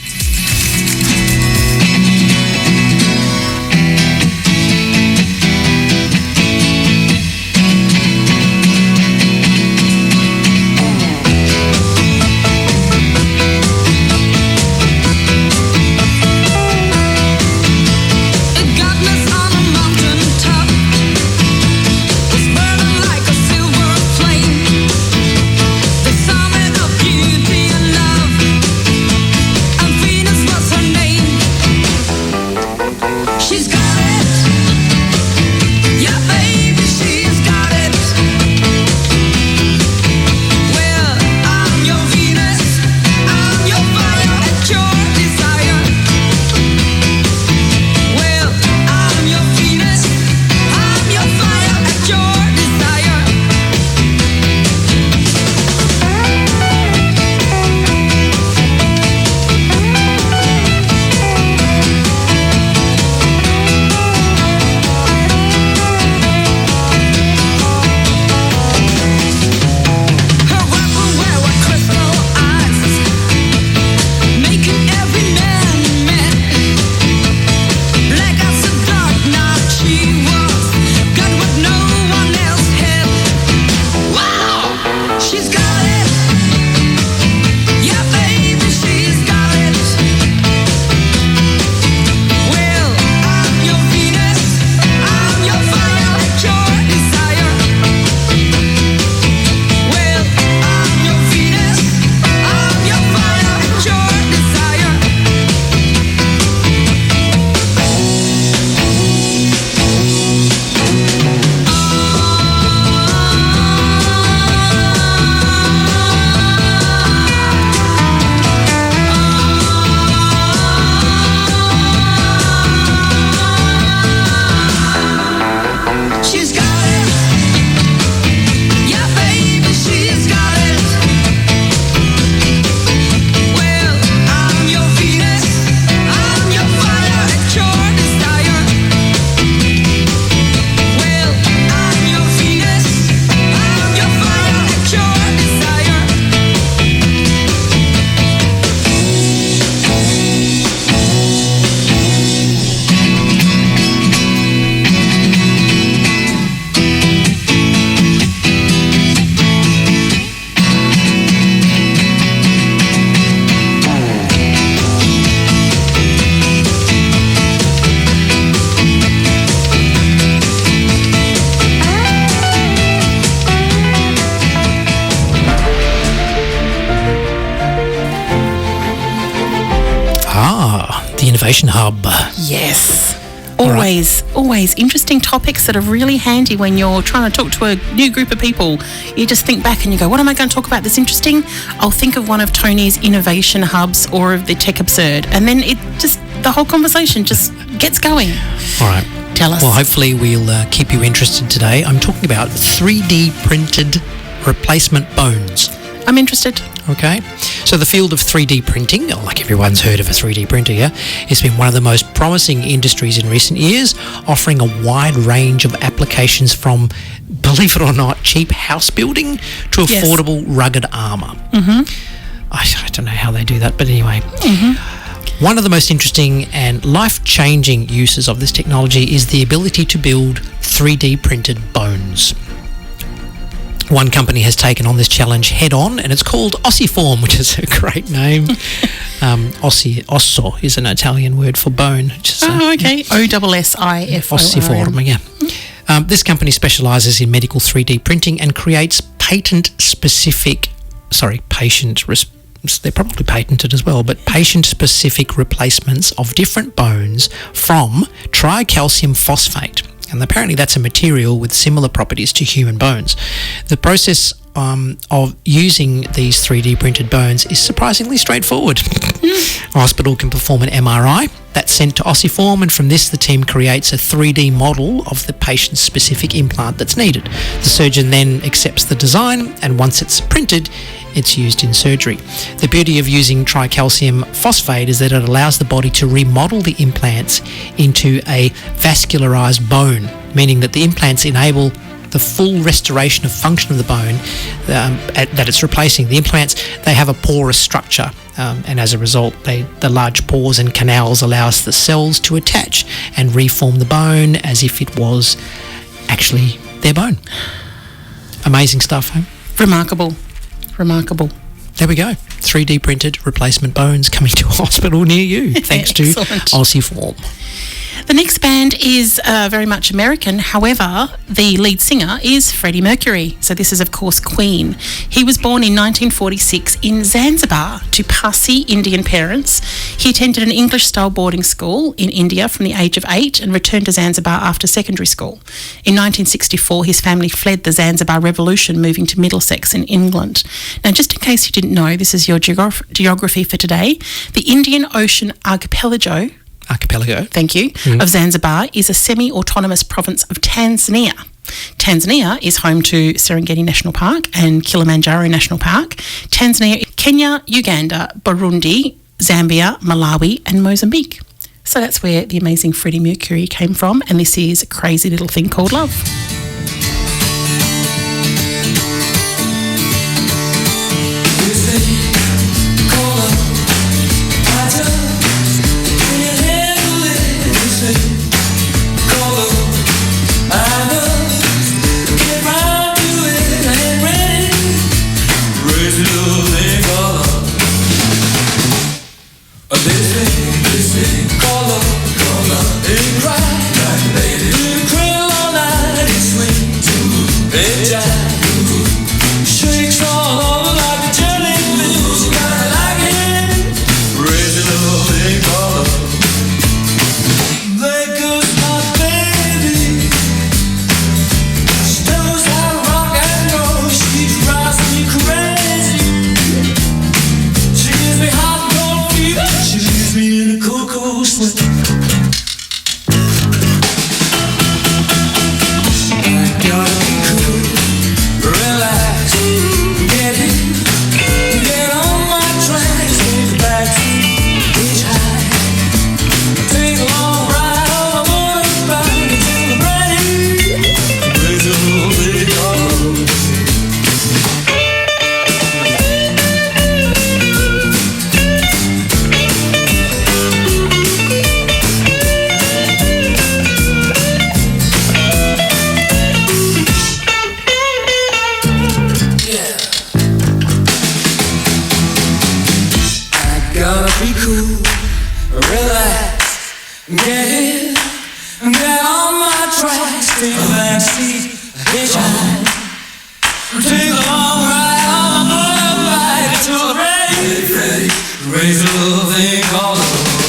The Innovation Hub. Yes. Always interesting topics that are really handy when you're trying to talk to a new group of people. You just think back and you go, what am I going to talk about that's interesting? I'll think of one of Tony's innovation hubs or of the Tech Absurd. And then the whole conversation just gets going. All right. Tell us. Well, hopefully we'll keep you interested today. I'm talking about 3D printed replacement bones. I'm interested. Okay. So the field of 3D printing, like everyone's heard of a 3D printer, yeah, it's been one of the most promising industries in recent years, offering a wide range of applications from, believe it or not, cheap house building to affordable rugged armour. Mm-hmm. I don't know how they do that, but anyway. Mm-hmm. One of the most interesting and life-changing uses of this technology is the ability to build 3D printed bones. One company has taken on this challenge head-on, and it's called Ossiform, which is a great name. Osso is an Italian word for bone. Which is, okay. O-S-S-I-F-O-R-M. Ossiform, yeah. This company specialises in medical 3D printing and creates they're probably patented as well, but patient-specific replacements of different bones from tricalcium phosphate. And apparently that's a material with similar properties to human bones. The process of using these 3D printed bones is surprisingly straightforward. A hospital can perform an MRI that's sent to Ossiform, and from this the team creates a 3D model of the patient's specific implant that's needed. The surgeon then accepts the design, and once it's printed, it's used in surgery. The beauty of using tricalcium phosphate is that it allows the body to remodel the implants into a vascularized bone, meaning that the implants enable the full restoration of function of the bone that it's replacing. The implants, they have a porous structure, and as a result, the large pores and canals allows the cells to attach and reform the bone as if it was actually their bone. Amazing stuff, huh? Remarkable. There we go. 3D printed replacement bones coming to a hospital near you, thanks to Ossiform. The next band is very much American. However, the lead singer is Freddie Mercury. So this is, of course, Queen. He was born in 1946 in Zanzibar to Parsi Indian parents. He attended an English-style boarding school in India from the age of 8 and returned to Zanzibar after secondary school. In 1964, his family fled the Zanzibar Revolution, moving to Middlesex in England. Now, just in case you didn't know, this is your geography for today. The Indian Ocean Archipelago, thank you, of Zanzibar is a semi-autonomous province of Tanzania. Tanzania is home to Serengeti National Park and Kilimanjaro National Park. Tanzania, Kenya, Uganda, Burundi, Zambia, Malawi and Mozambique. So that's where the amazing Freddie Mercury came from, and this is a crazy little thing called love. Raise a little thing called love.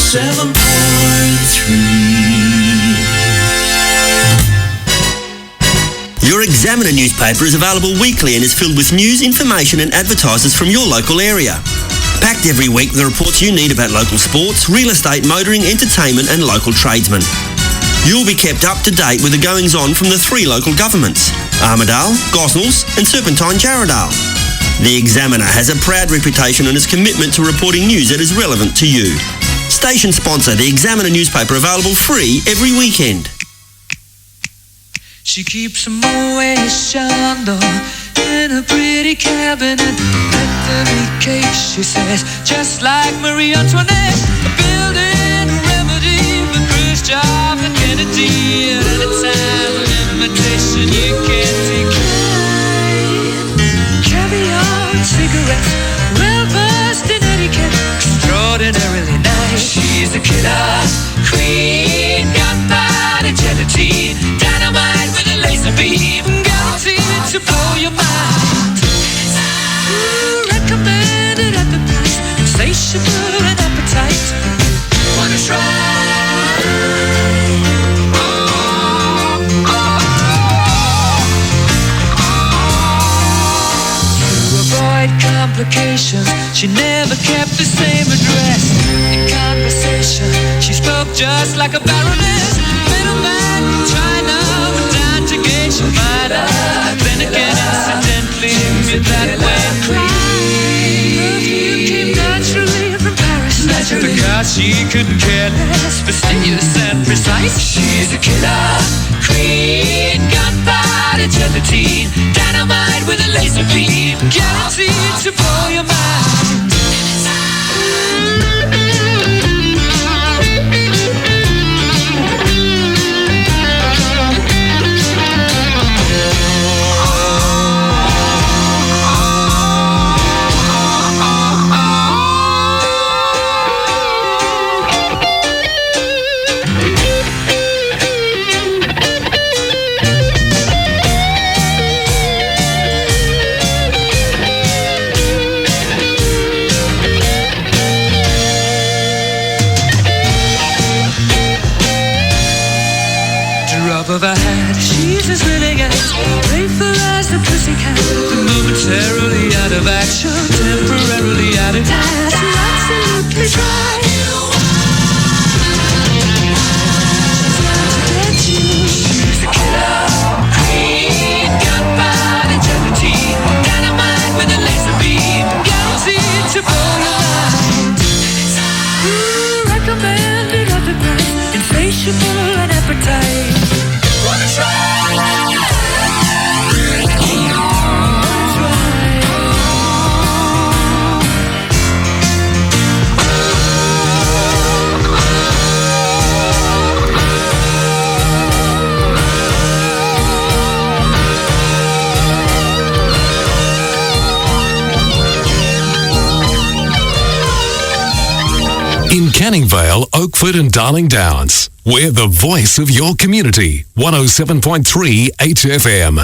107.3. Your Examiner newspaper is available weekly and is filled with news, information and advertisers from your local area. Packed every week with the reports you need about local sports, real estate, motoring, entertainment and local tradesmen. You'll be kept up to date with the goings-on from the 3 local governments, Armidale, Gosnells and Serpentine Jarrahdale. The Examiner has a proud reputation and its commitment to reporting news that is relevant to you. Station sponsor, the Examiner newspaper, available free every weekend. She keeps a Moet Chandon in a pretty cabinet. Let me cake, she says, just like Marie Antoinette. A building remedy for Khrushchev and Kennedy. At any time of invitation you can't decline. Caviar and cigarettes, well-versed in etiquette, extraordinarily nice. She's a killer queen, gunpowder gelatine, dynamite with a laser beam, guaranteed to blow your mind. Recommended at the price, insatiable and appetite. Wanna try? Complications, she never kept the same address. In conversation, she spoke just like a baroness. Middleman from China, went down to gauge your mind. Then again, incidentally, knew that when perfume came naturally from Paris. Because she couldn't care less, fastidious and precise. She's a killer queen, gunpowder gelatine, dynamite with a laser beam, guaranteed to blow your mind. Of her head, she's as willing as grateful as the pussycat. Momentarily out of action, temporarily out of touch. Absolutely try. She's a killer queen, gunpowder gelatine, dynamite with a laser beam, guaranteed to blow your mind. Recommended at the price, insatiable and appetite. Wanna try? In Canning Vale, Oakford and Darling Downs, we're the voice of your community. 107.3 HFM.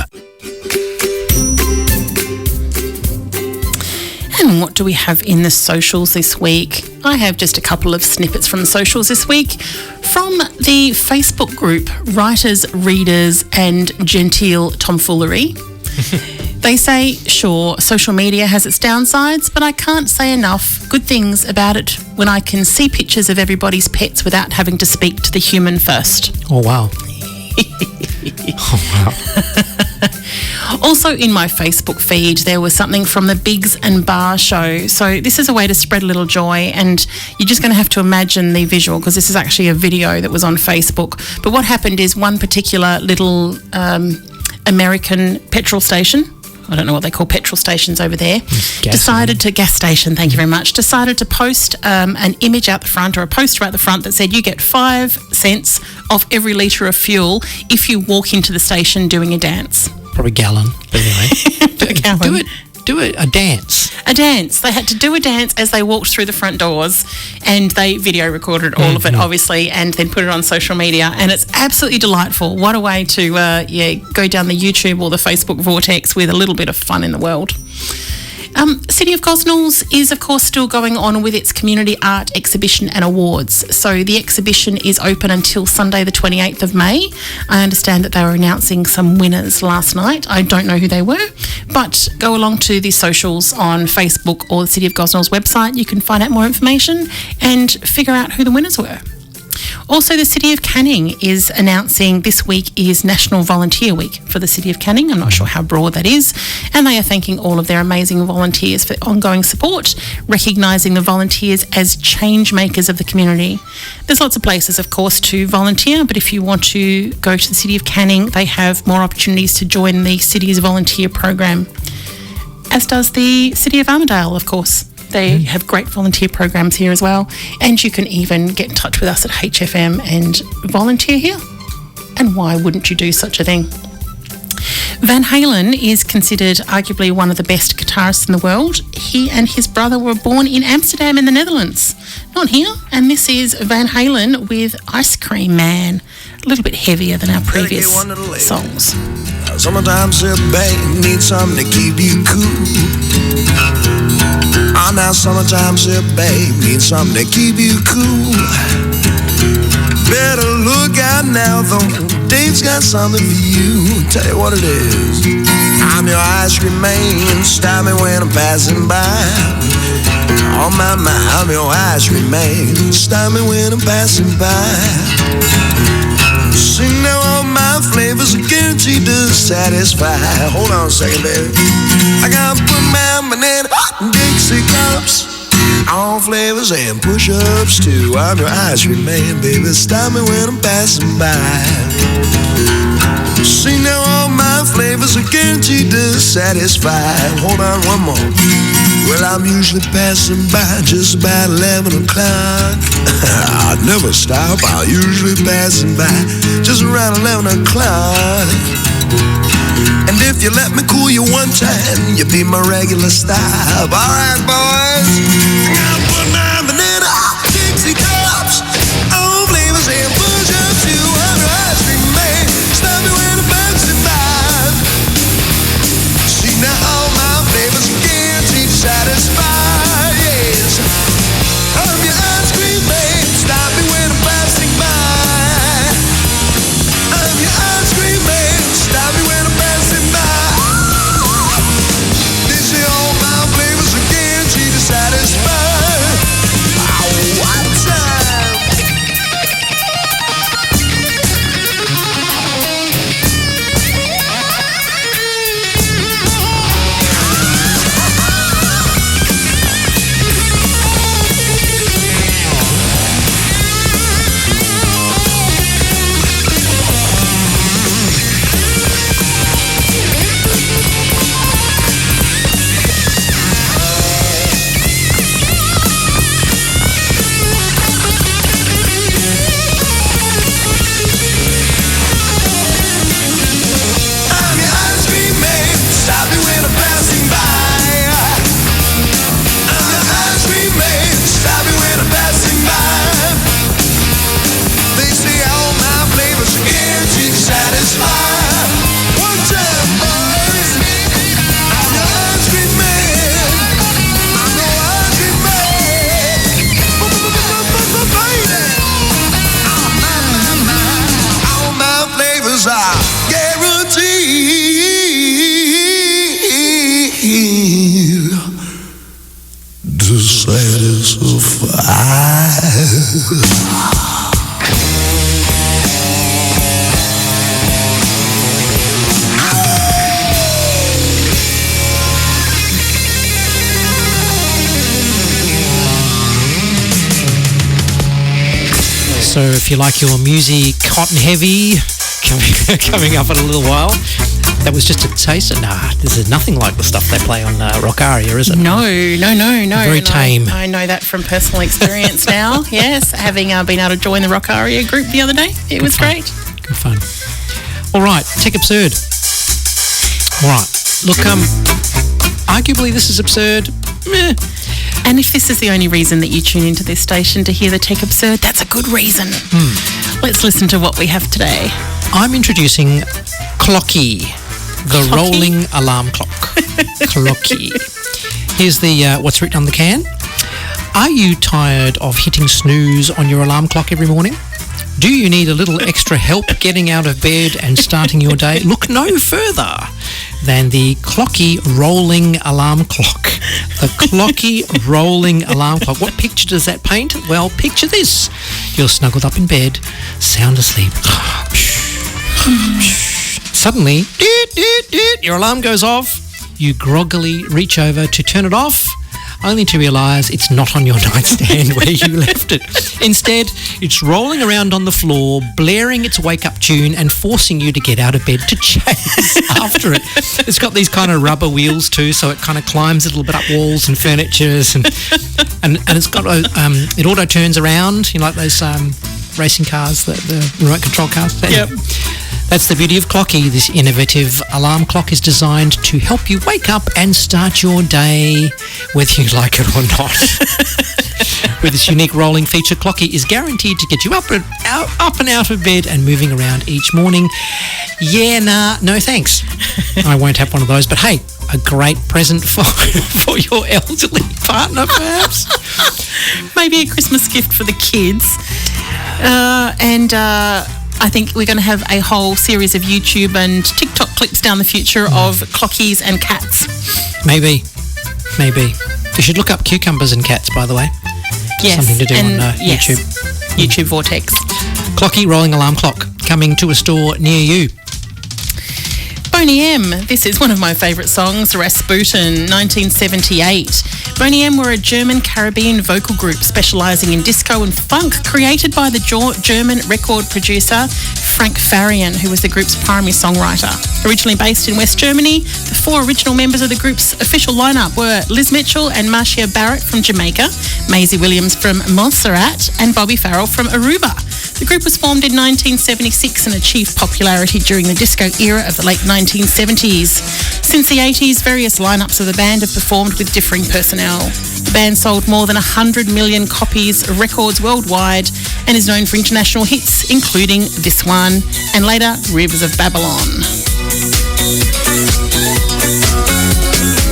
And what do we have in the socials this week? I have just a couple of snippets from the socials this week. From the Facebook group, Writers, Readers and Genteel Tomfoolery. They say, sure, social media has its downsides, but I can't say enough good things about it when I can see pictures of everybody's pets without having to speak to the human first. Oh, wow. Oh, wow. Also in my Facebook feed, there was something from the Biggs and Bar show. So this is a way to spread a little joy, and you're just going to have to imagine the visual because this is actually a video that was on Facebook. But what happened is one particular little American petrol station, I don't know what they call petrol stations over there, decided to post an image out the front, or a poster out the front that said you get 5 cents off every litre of fuel if you walk into the station doing a dance. Probably gallon, but anyway. Do it, a dance. A dance. They had to do a dance as they walked through the front doors, and they video recorded all of it, obviously, and then put it on social media. And it's absolutely delightful. What a way to, go down the YouTube or the Facebook vortex with a little bit of fun in the world. City of Gosnells is, of course, still going on with its community art exhibition and awards. So the exhibition is open until Sunday the 28th of May. I understand that they were announcing some winners last night. I don't know who they were, but go along to the socials on Facebook or the City of Gosnells website. You can find out more information and figure out who the winners were. Also, the City of Canning is announcing this week is National Volunteer Week for the City of Canning. I'm not sure how broad that is. And they are thanking all of their amazing volunteers for ongoing support, recognising the volunteers as change makers of the community. There's lots of places, of course, to volunteer, but if you want to go to the City of Canning, they have more opportunities to join the city's volunteer program, as does the City of Armidale, of course. They have great volunteer programs here as well. And you can even get in touch with us at HFM and volunteer here. And why wouldn't you do such a thing? Van Halen is considered arguably one of the best guitarists in the world. He and his brother were born in Amsterdam in the Netherlands. Not here. And this is Van Halen with Ice Cream Man. A little bit heavier than our previous songs. Sometimes a babe needs something to keep you cool. Now sometimes a babe needs something to keep you cool. Better look out now though, Dave's got something for you. Tell you what it is. I'm your ice cream man, stop me when I'm passing by. On my mind, I'm your ice cream man, stop me when I'm passing by. See now all my flavors are guaranteed to satisfy. Hold on a second, baby. I gotta put my banana Dixie cups, all flavors and push-ups too. I'm your ice cream man, baby. Stop me when I'm passing by. See now all my flavors are guaranteed to satisfy. Hold on one more. Well, I'm usually passing by just about 11 o'clock. I never stop, I'm usually passing by just around 11 o'clock. And if you let me cool you one time, you'll be my regular stop. Alright, boys. I gotta put my banana Dixie cups, all flavors and push-ups to under ice cream man. Stop me when I'm passing by. See now all my flavors are guaranteed to satisfy. Yes, I'm your ice cream man. Stop me when I'm passing by. I'm your ice cream man. Stop me when I'm passing by. They say all my flavors are guaranteed to satisfy. One time. So if you like your music hot and heavy, coming up in a little while, that was just a taste. Nah, this is nothing like the stuff they play on Rock Aria, is it? No. Very tame. I know that from personal experience now. Yes, having been able to join the Rock Aria group the other day. It was great. Good fun. All right, Tech Absurd. All right, look, arguably this is absurd. Meh. And if this is the only reason that you tune into this station to hear the Tech Absurd, that's a good reason. Let's listen to what we have today. I'm introducing Clocky, the rolling alarm clock. Clocky. Here's the what's written on the can. Are you tired of hitting snooze on your alarm clock every morning? Do you need a little extra help getting out of bed and starting your day? Look no further than the Clocky rolling alarm clock. The Clocky rolling alarm clock. What picture does that paint? Well, picture this. You're snuggled up in bed, sound asleep. Suddenly, your alarm goes off. You groggily reach over to turn it off, only to realise it's not on your nightstand where you left it. Instead, it's rolling around on the floor, blaring its wake-up tune and forcing you to get out of bed to chase after it. It's got these kind of rubber wheels too, so it kind of climbs a little bit up walls and furnitures, and it's got it auto turns around, you know, like those racing cars, the remote control cars. Yep. That's the beauty of Clocky. This innovative alarm clock is designed to help you wake up and start your day, whether you like it or not. With this unique rolling feature, Clocky is guaranteed to get you up and out of bed and moving around each morning. Yeah, nah, no thanks. I won't have one of those, but hey, a great present for your elderly partner, perhaps. Maybe a Christmas gift for the kids. I think we're going to have a whole series of YouTube and TikTok clips down the future of clockies and cats. Maybe. You should look up cucumbers and cats, by the way. Yes. Something to do on yes. YouTube. YouTube Vortex. Clocky rolling alarm clock, coming to a store near you. Boney M. This is one of my favourite songs, Rasputin, 1978. Boney M were a German Caribbean vocal group specialising in disco and funk, created by the German record producer Frank Farian, who was the group's primary songwriter. Originally based in West Germany, the four original members of the group's official lineup were Liz Mitchell and Marcia Barrett from Jamaica, Maisie Williams from Montserrat, and Bobby Farrell from Aruba. The group was formed in 1976 and achieved popularity during the disco era of the late 1970s. Since the 80s, various lineups of the band have performed with differing personnel. The band sold more than 100 million copies of records worldwide and is known for international hits, including this one and later Rivers of Babylon.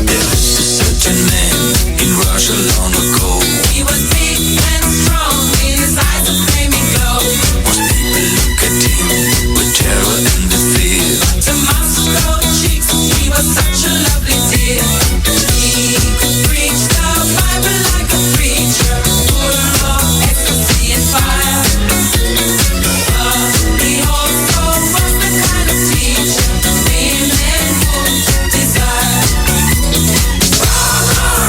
There lived a certain man in Russia long ago. He was big and strong, with his eyes a flaming glow. Most people look at him with terror and the fear. But to Moscow cheeks, he was such a lovely dear. He could preach the Bible like a preacher, full of ecstasy and fire. But he also was the kind of teacher women would desire.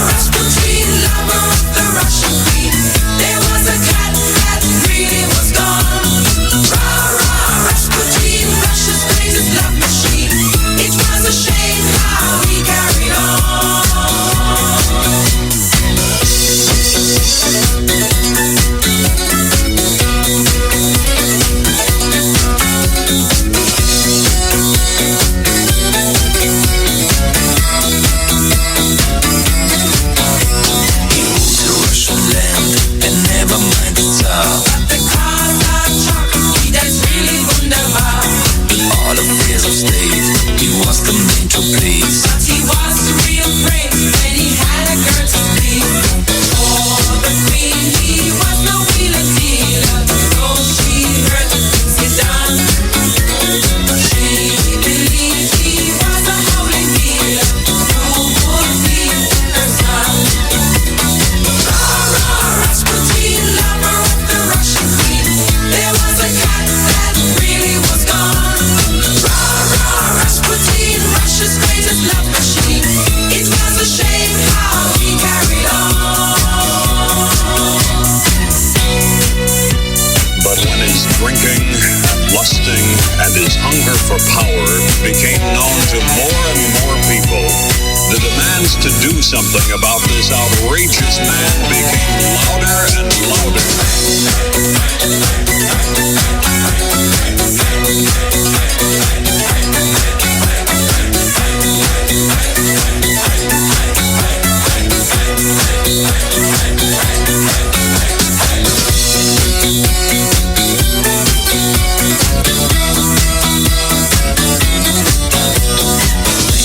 Rasputin, lover of the Russian queen. There was a cat that really was gone. Rasputin, Russia's greatest love machine. It was a shame how he carried on. He ruled the Russian land and never mind the Tsar. But the cars are chocolate, he that's really wunderbar. In all affairs of state, he was the man to please. But he was the real prince when he had a girl to please. For the queen, he was no wheeler dealer. Though she heard the things he done, she believed he was a holy healer who would be her son. Rasputin, lover of the Russian queen. There was a cat that really was gone. Rasputin, Russia's greatest love machine. It was a shame how he carried on. But when his drinking, lusting, and his hunger for power became known to more and more people, the demands to do something about this outrageous man became louder and louder.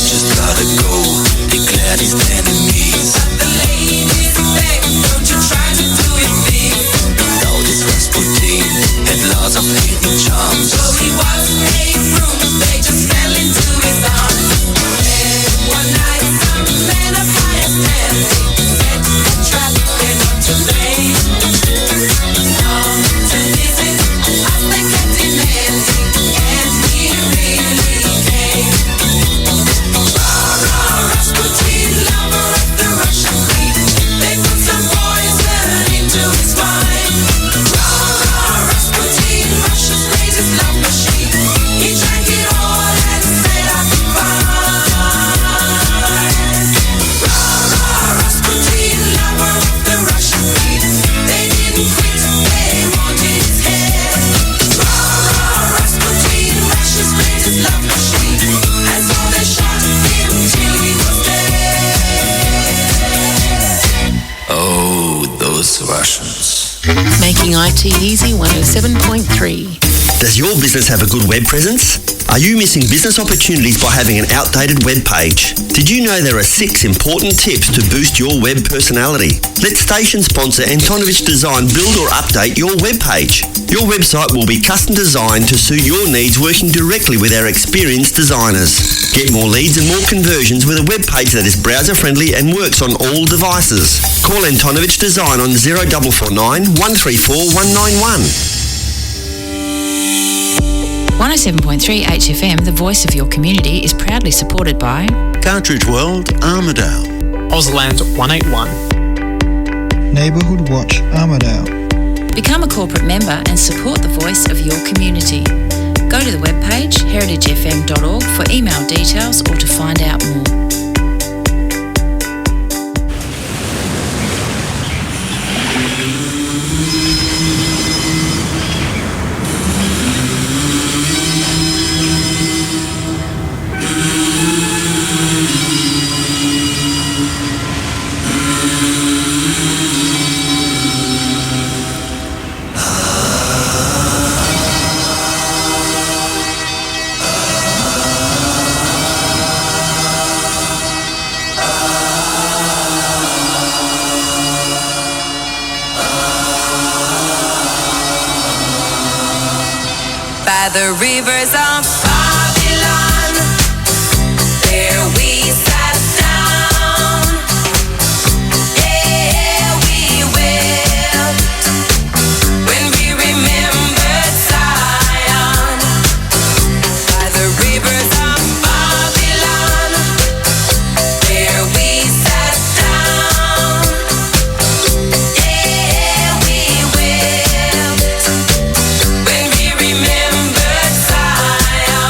Just gotta go, declared his enemies. because of fleeting charms. So he was a groom, they just fell into his arms. And one night, some man of higher standing set a trap in to lay. Some to visit, as they kept him dancing, and he really came. Rasputin, lover of the Russian queen. They put some poison into his wine. Rasputin, Russia's greatest love machine. He drank it all and said I'll be fine. Rasputin, lover of the Russian queen. They didn't quit, they wanted his head. Rasputin, Russia's greatest love machine. And so they shot him till he was dead. Oh, those Russians. Making IT Easy 107.3. Does your business have a good web presence? Are you missing business opportunities by having an outdated web page? Did you know there are 6 important tips to boost your web personality? Let station sponsor Antonovich Design build or update your web page. Your website will be custom designed to suit your needs, working directly with our experienced designers. Get more leads and more conversions with a web page that is browser friendly and works on all devices. Call Antonovich Design on 0449 134 191. 107.3 HFM, the voice of your community, is proudly supported by Cartridge World, Armidale. Ausland 181. Neighbourhood Watch, Armidale. Become a corporate member and support the voice of your community. Go to the webpage heritagefm.org for email details or to find out more. By the rivers of Babylon, there we sat down. Yeah, we wept when we remembered Zion. By the rivers of Babylon, there we sat down. Yeah, we wept when we remembered Zion.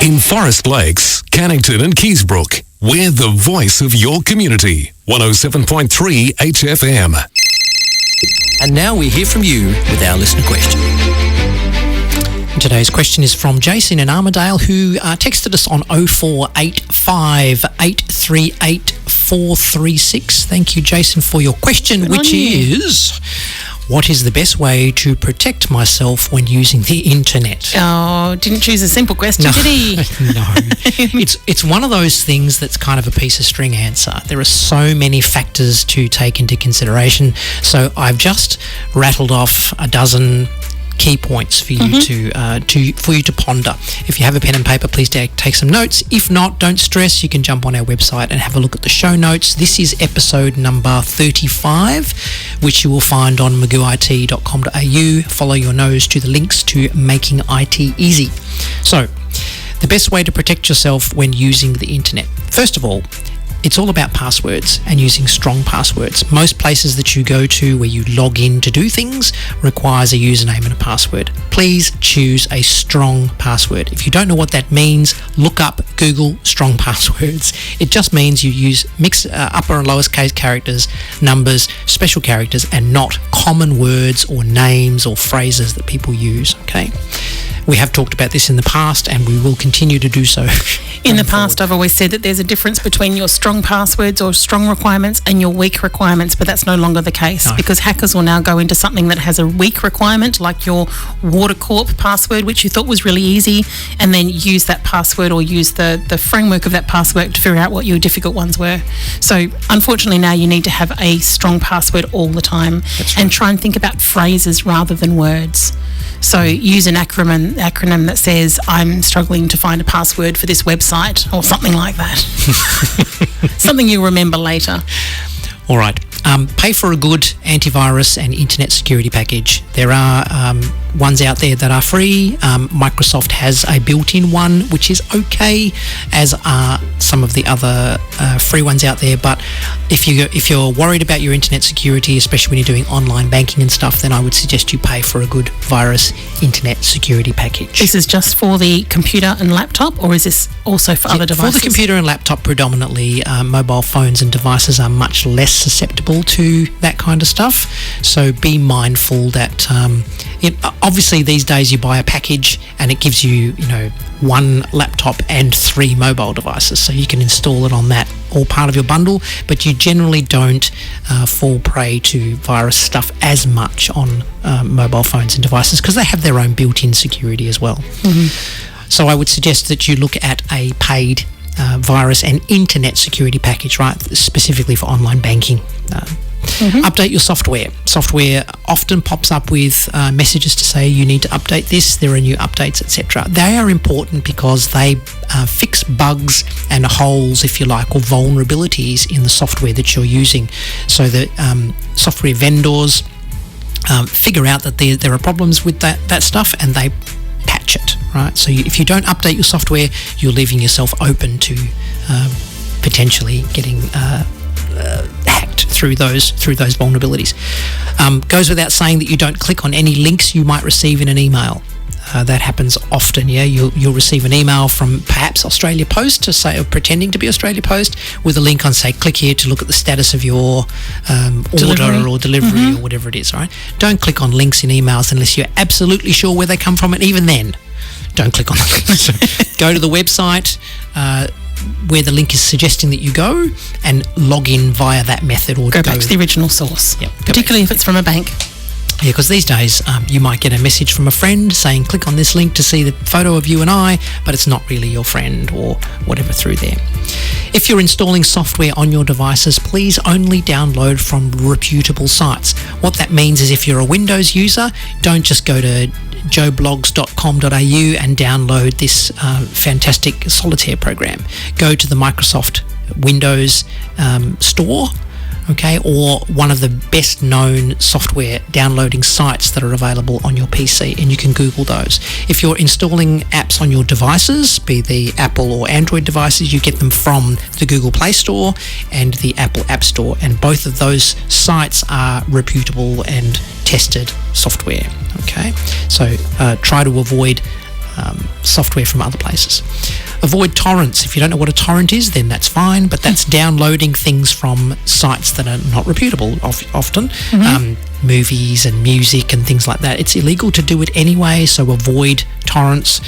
In Forest Lakes, Cannington and Keysbrook, we're the voice of your community. 107.3 HFM. And now we hear from you with our listener question. Today's question is from Jason in Armidale, who texted us on 0485 838 436. Thank you, Jason, for your question, which is... What is the best way to protect myself when using the internet? Oh, didn't choose a simple question, did he? No. It's one of those things that's kind of a piece of string answer. There are so many factors to take into consideration. So I've just rattled off a dozen key points for you to ponder. If you have a pen and paper, please take some notes. If not, don't stress. You can jump on our website and have a look at the show notes. This is episode number 35, which you will find on magooit.com.au. Follow your nose to the links to Making IT Easy. So, the best way to protect yourself when using the internet. First of all, it's all about passwords and using strong passwords. Most places that you go to where you log in to do things requires a username and a password. Please choose a strong password. If you don't know what that means, look up Google strong passwords. It just means you use upper and lower case characters, numbers, special characters, and not common words or names or phrases that people use, okay? We have talked about this in the past, and we will continue to do so. In the past, I've always said that there's a difference between your strong passwords or strong requirements and your weak requirements, but that's no longer the case because hackers will now go into something that has a weak requirement, like your Water Corp password, which you thought was really easy, and then use that password or use the framework of that password to figure out what your difficult ones were. So, unfortunately, now you need to have a strong password all the time and try and think about phrases rather than words. So use an acronym that says, I'm struggling to find a password for this website, or something like that. Something you'll remember later. All right. Pay for a good antivirus and internet security package. There are ones out there that are free. Microsoft has a built-in one, which is okay, as are some of the other free ones out there. But if you're worried about your internet security, especially when you're doing online banking and stuff, then I would suggest you pay for a good virus internet security package. This is just for the computer and laptop, or is this also for other devices? For the computer and laptop predominantly. Mobile phones and devices are much less susceptible to that kind of stuff. So be mindful that obviously these days you buy a package and it gives you, one laptop and 3 mobile devices, so you can install it on that, all part of your bundle, but you generally don't fall prey to virus stuff as much on mobile phones and devices because they have their own built-in security as well. So I would suggest that you look at a paid virus and internet security package, right, specifically for online banking. Update your software. Software often pops up with messages to say you need to update this, there are new updates, etc. They are important because they fix bugs and holes, if you like, or vulnerabilities in the software that you're using. So that software vendors figure out that there are problems with that stuff and they patch it, right? So if you don't update your software, you're leaving yourself open to potentially getting hacked through those vulnerabilities. Goes without saying that you don't click on any links you might receive in an email. That happens often. You'll receive an email from perhaps Australia Post, to say, or pretending to be Australia Post, with a link on, say, click here to look at the status of your order or delivery or whatever it is. Right? Don't click on links in emails unless you're absolutely sure where they come from, and even then, don't click on the links. So go to the website where the link is suggesting that you go and log in via that method, or go back to the original source, particularly if it's from a bank. Yeah, because these days you might get a message from a friend saying click on this link to see the photo of you and I, but it's not really your friend or whatever through there. If you're installing software on your devices, please only download from reputable sites. What that means is if you're a Windows user, don't just go to joeblogs.com.au and download this fantastic solitaire program. Go to the Microsoft Windows store, okay, or one of the best known software downloading sites that are available on your PC, and you can Google those. If you're installing apps on your devices, be the Apple or Android devices, you get them from the Google Play Store and the Apple App Store, and both of those sites are reputable and tested software, okay? So try to avoid software from other places. Avoid torrents. If you don't know what a torrent is, then that's fine, but that's downloading things from sites that are not reputable often. Movies and music and things like that. It's illegal to do it anyway, so avoid torrents.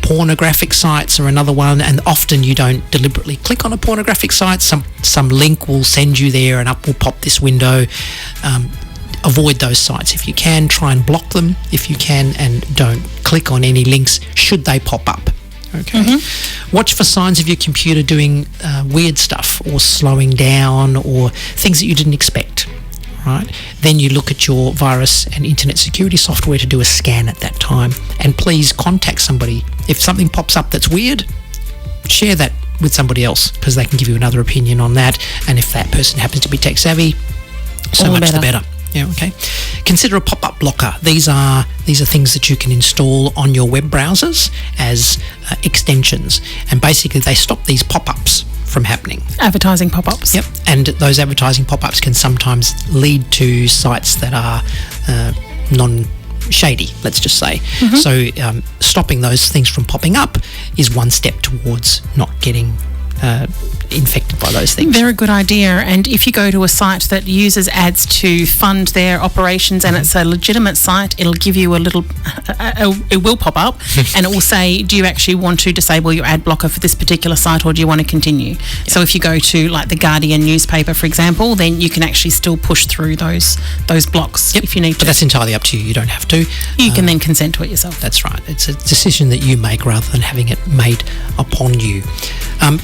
Pornographic sites are another one, and often you don't deliberately click on a pornographic site. Some link will send you there and up will pop this window. Avoid those sites if you can. Try and block them if you can, and don't click on any links should they pop up. Okay. Watch for signs of your computer doing weird stuff or slowing down or things that you didn't expect. Right? Then you look at your virus and internet security software to do a scan at that time, and please contact somebody. If something pops up that's weird, share that with somebody else, because they can give you another opinion on that, and if that person happens to be tech savvy, so much the better. Yeah, okay. Consider a pop-up blocker. These are things that you can install on your web browsers as extensions, and basically they stop these pop-ups from happening. Advertising pop-ups. Yep, and those advertising pop-ups can sometimes lead to sites that are non-shady, let's just say. So stopping those things from popping up is one step towards not getting infected by those things. Very good idea. And if you go to a site that uses ads to fund their operations and it's a legitimate site, it'll give you a little, it will pop up and it will say, do you actually want to disable your ad blocker for this particular site, or do you want to continue? So if you go to like the Guardian newspaper, for example, then you can actually still push through those blocks if you need to. But that's entirely up to you. You don't have to. You can then consent to it yourself. That's right. It's a decision that you make rather than having it made upon you.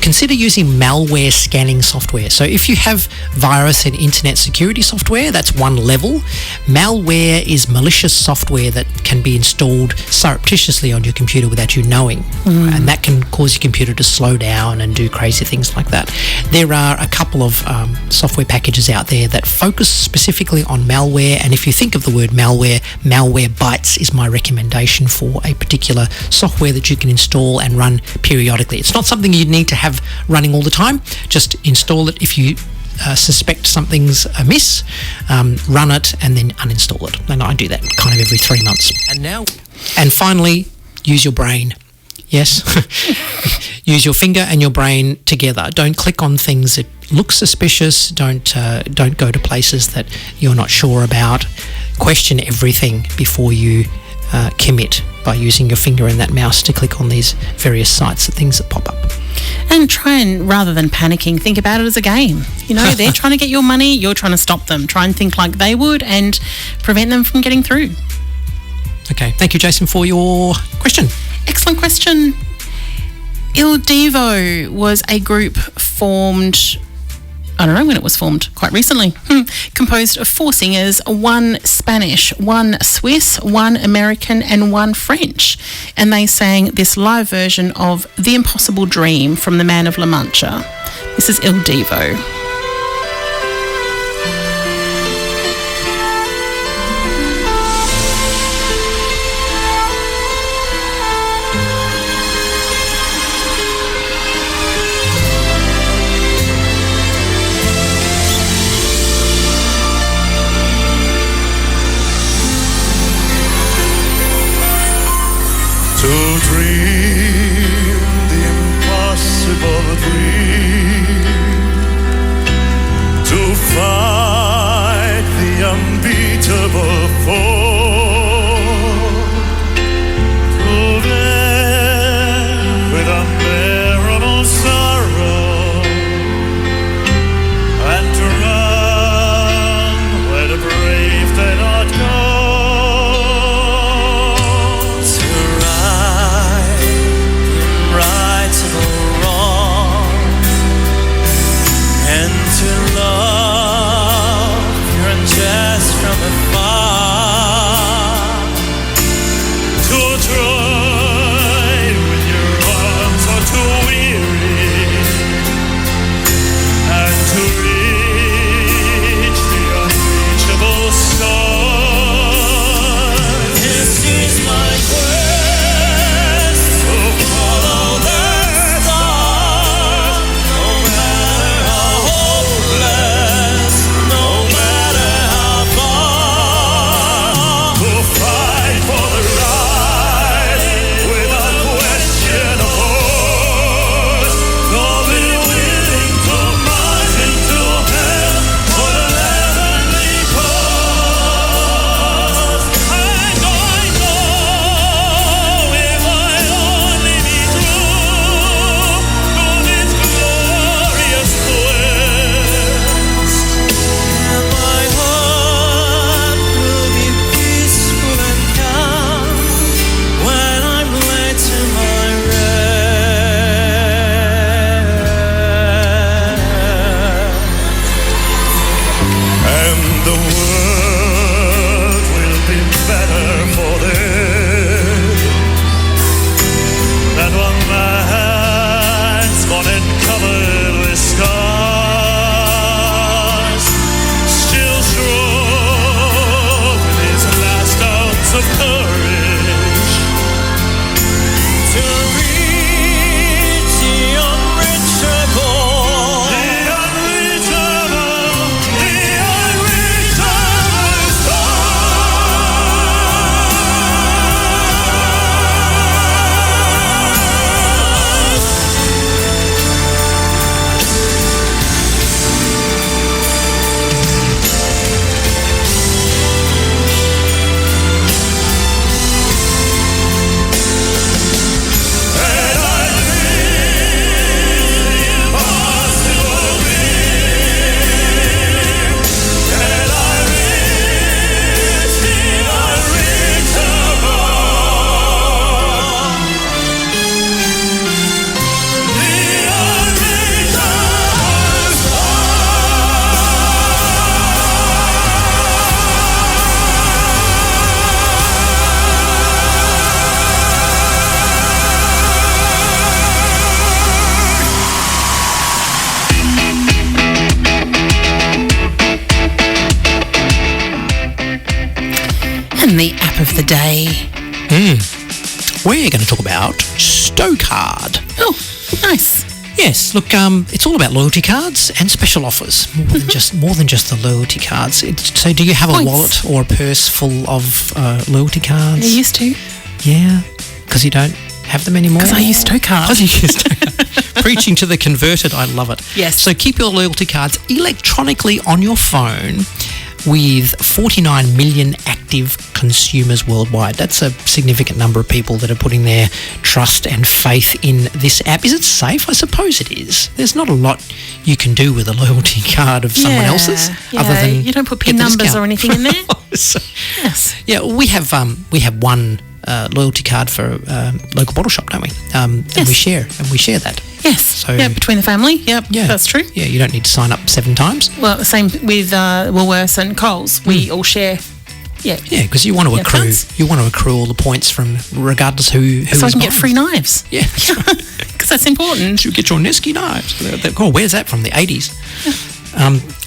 Consider using malware scanning software. So if you have virus and internet security software, that's one level. Malware is malicious software that can be installed surreptitiously on your computer without you knowing. And that can cause your computer to slow down and do crazy things like that. There are a couple of software packages out there that focus specifically on malware, and if you think of the word malware, Malwarebytes is my recommendation for a particular software that you can install and run periodically. It's not something you need to have running all the time. Just install it if you suspect something's amiss, run it and then uninstall it. And I do that kind of every 3 months. And finally, use your brain. Yes. Use your finger and your brain together. Don't click on things that look suspicious. Don't go to places that you're not sure about. Question everything before you commit by using your finger and that mouse to click on these various sites, things that pop up. And try and, rather than panicking, think about it as a game. You know, they're trying to get your money, you're trying to stop them. Try and think like they would and prevent them from getting through. Okay, thank you, Jason, for your question. Excellent question. Il Divo was a group formed, I don't know when it was formed, quite recently, composed of 4 singers, 1 Spanish, 1 Swiss, 1 American and 1 French. And they sang this live version of The Impossible Dream from The Man of La Mancha. This is Il Divo. To dream the impossible dream, to fight the unbeatable foe, to live with unbearable sorrow, and to run where the brave dare not go. Love, you're just from afar. of the day? We're going to talk about Stocard. Oh, nice. Yes, look, it's all about loyalty cards and special offers. More than just the loyalty cards. So, do you have a wallet or a purse full of loyalty cards? I used to. Yeah, because you don't have them anymore. Because I use Stocard. Preaching to the converted, I love it. Yes. So keep your loyalty cards electronically on your phone with 49 million active consumers worldwide. That's a significant number of people that are putting their trust and faith in this app. Is it safe? I suppose it is. There's not a lot you can do with a loyalty card of someone else's other than you don't put PIN numbers or anything in there. Yes. Yeah, we have one loyalty card for local bottle shop, don't we? And we share that. Yes. So between the family. Yep. Yeah, that's true. Yeah, you don't need to sign up 7 times. Well, the same with Woolworths and Coles. We all share. Yeah. Yeah, because you want to accrue. You want to accrue all the points from regardless who. So I can get free knives. Yeah, because that's important. You get your Nesky knives. Oh, where's that from? The 80s.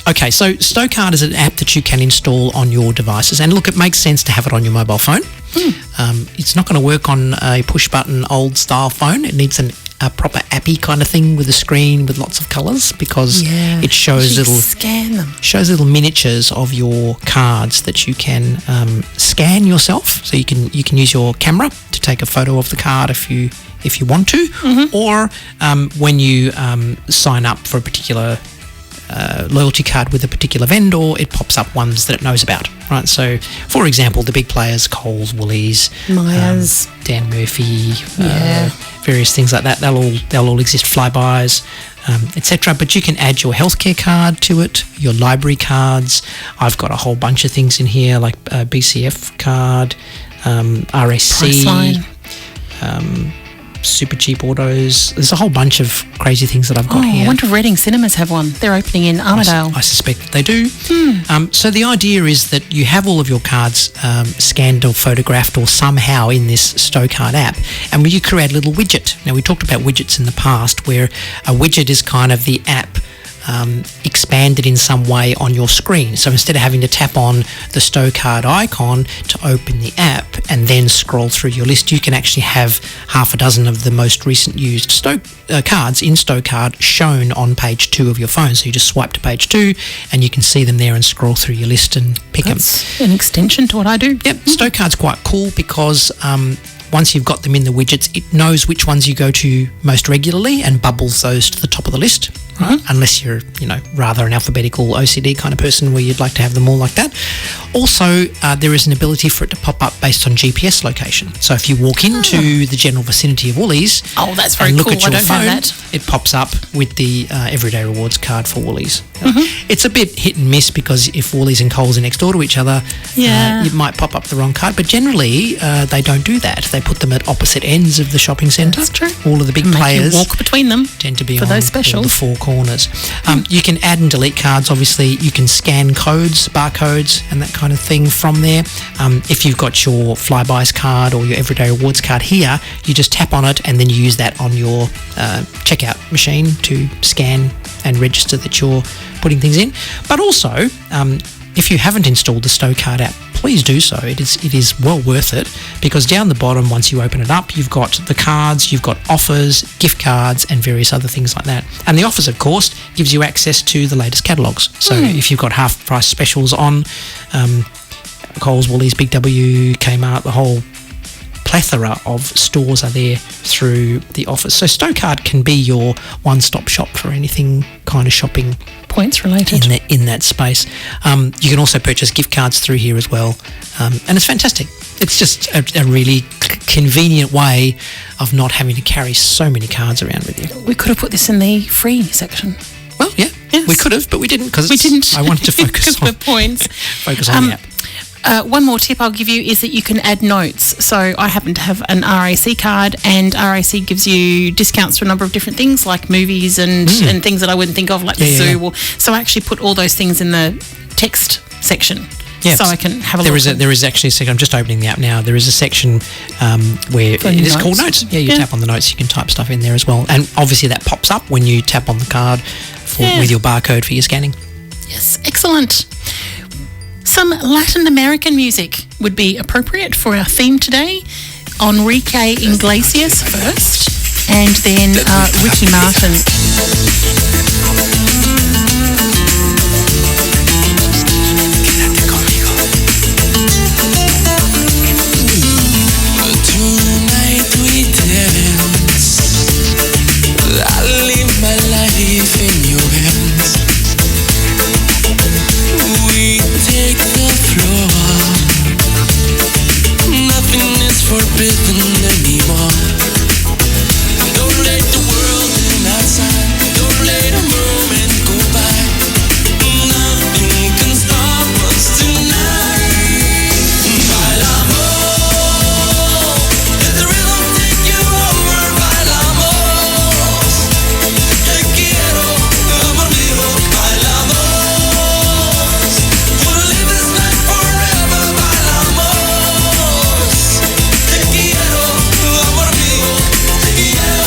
Okay, so Stocard is an app that you can install on your devices, and look, it makes sense to have it on your mobile phone. It's not going to work on a push-button old-style phone. It needs a proper appy kind of thing with a screen with lots of colours because it shows little miniatures of your cards that you can scan yourself. So you can use your camera to take a photo of the card if you want to, or when you sign up for a particular loyalty card with a particular vendor, it pops up ones that it knows about, right? So, for example, the big players, Coles, Woolies, Myers, Dan Murphy, various things like that. They'll all exist, Flybys, etc. But you can add your healthcare card to it, your library cards. I've got a whole bunch of things in here like BCF card, RSC, super cheap autos. There's a whole bunch of crazy things that I've got here. I wonder if Reading Cinemas have one. They're opening in Armidale. I suspect that they do. So the idea is that you have all of your cards scanned or photographed or somehow in this Stocard app, and you create a little widget. Now, we talked about widgets in the past, where a widget is kind of the app expanded in some way on your screen. So instead of having to tap on the Stocard icon to open the app and then scroll through your list, you can actually have half a dozen of the most recent used cards in Stocard shown on page 2 of your phone. So you just swipe to page 2 and you can see them there and scroll through your list and pick them. That's an extension to what I do. Yep, Stocard's quite cool because once you've got them in the widgets, it knows which ones you go to most regularly and bubbles those to the top of the list, right? Unless you're, rather an alphabetical OCD kind of person where you'd like to have them all like that. Also, there is an ability for it to pop up based on GPS location. So if you walk into the general vicinity of Woolies that's very and look cool. at your I don't phone, have that. it pops up with the Everyday Rewards card for Woolies. It's a bit hit and miss because if Woolies and Coles are next door to each other, it might pop up the wrong card. But generally, they don't do that. They put them at opposite ends of the shopping centre. That's true. All of the big players walk between them tend to be for on those all specials. the 4 corners. You can add and delete cards. Obviously, you can scan codes, barcodes, and that kind of thing from there. If you've got your Flybys card or your Everyday Rewards card here, you just tap on it and then you use that on your checkout machine to scan and register that you're putting things in. But also, if you haven't installed the Stocard app, please do so. It is well worth it because down the bottom, once you open it up, you've got the cards, you've got offers, gift cards, and various other things like that. And the offers, of course, gives you access to the latest catalogues. So if you've got half-price specials on Coles, Woolies, Big W, Kmart, the whole plethora of stores are there through the offers. So Stocard can be your one-stop shop for anything kind of shopping points related in that space. You can also purchase gift cards through here as well, and it's fantastic. It's just a really convenient way of not having to carry so many cards around with you. We could have put this in the free section. Well, yeah, we could have, but we didn't because I wanted to focus on points. Focus on the app. One more tip I'll give you is that you can add notes. So I happen to have an RAC card, and RAC gives you discounts for a number of different things like movies and things that I wouldn't think of, like the zoo. So I actually put all those things in the text section. So I can have a look. There is actually a section. I'm just opening the app now. There is a section where it is called Notes. Yeah, you tap on the notes, you can type stuff in there as well. And obviously that pops up when you tap on the card with your barcode for your scanning. Yes, excellent. Some Latin American music would be appropriate for our theme today. Enrique Iglesias first, and then Ricky Martin. Tonight we dance. I live my life in your hands. We take the floor. Nothing is forbidden anymore. Don't let the world in outside. Don't let a moment go by. Nothing can stop us tonight. Bailamos. Let the rhythm take you over. Bailamos. Te quiero, amor mío. Bailamos. Wanna live this life forever. Bailamos. Te quiero, amor mío. Te quiero.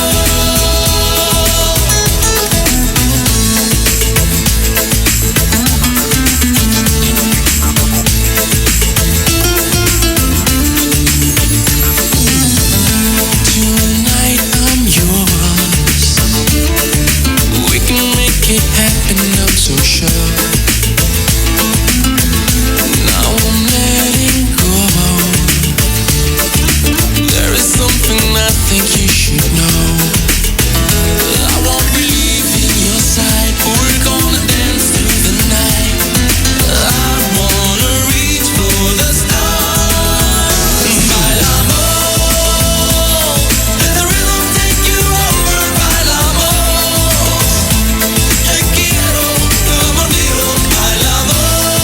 Tonight I'm yours. We can make it happen, I'm so sure. Now I'm letting go. There is something I think you should know. I won't believe in your side. We're gonna dance through the night. I wanna reach for the stars. Bailamos. Let the rhythm take you over. Bailamos. Te quiero, amor mío. Bailamos.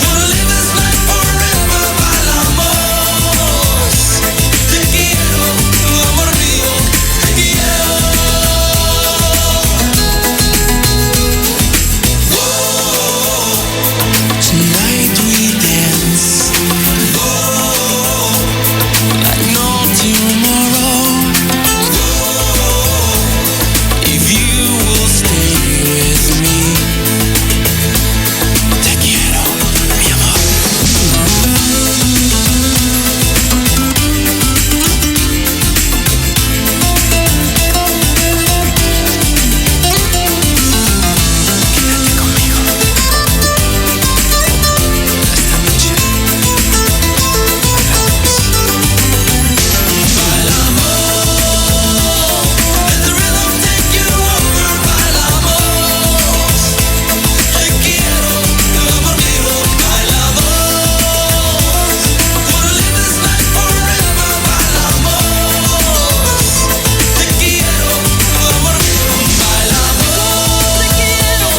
Wanna live this life forever. Bailamos. Te quiero, amor mío. Te quiero. Tonight we dance. Like no tomorrow. If you will stay with me. Te quiero, mi amor. Quédate conmigo. Esta noche bailamos. Let the rhythm take you over. Bailamos. Te quiero, amor mío. Bailamos. Wanna live this life forever. Bailamos. Te quiero, amor mío. Bailamos. Te quiero.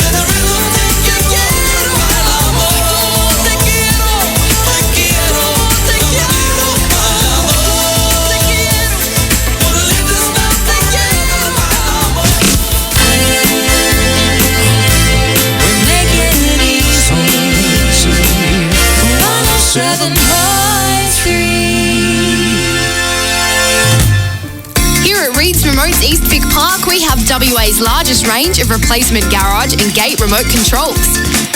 Let the rhythm take you over. Bailamos. Te quiero. Te quiero. Te quiero. Bailamos. Te quiero. Wanna live this life together. Bailamos. We're making it easy. 107.3. Here at Reed's Remotes East Vic Park, we have WA's largest range of replacement garage and gate remote controls.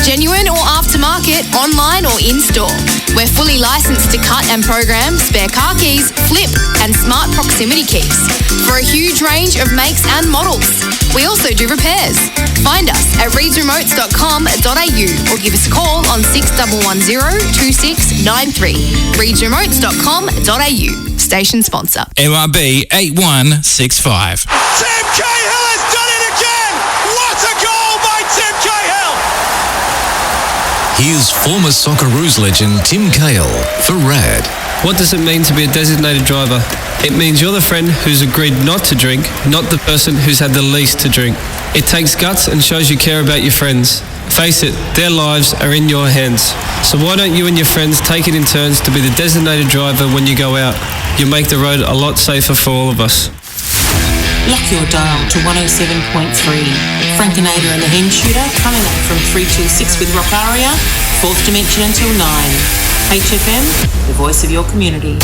Genuine or aftermarket, online or in-store. We're fully licensed to cut and program spare car keys, flip and smart proximity keys for a huge range of makes and models. We also do repairs. Find us at reedsremotes.com.au or give us a call on 6110 2693. reedsremotes.com.au. Station sponsor. MRB 8165. Tim Cahill has done it again! What a goal by Tim Cahill! Here's former Socceroos legend Tim Cahill for RAD. What does it mean to be a designated driver? It means you're the friend who's agreed not to drink, not the person who's had the least to drink. It takes guts and shows you care about your friends. Face it, their lives are in your hands. So why don't you and your friends take it in turns to be the designated driver when you go out? You'll make the road a lot safer for all of us. Lock your dial to 107.3. Frankenator and the Hen Shooter coming up from 3 till 6 with Rock Aria, Fourth Dimension until 9. HFM, the voice of your community.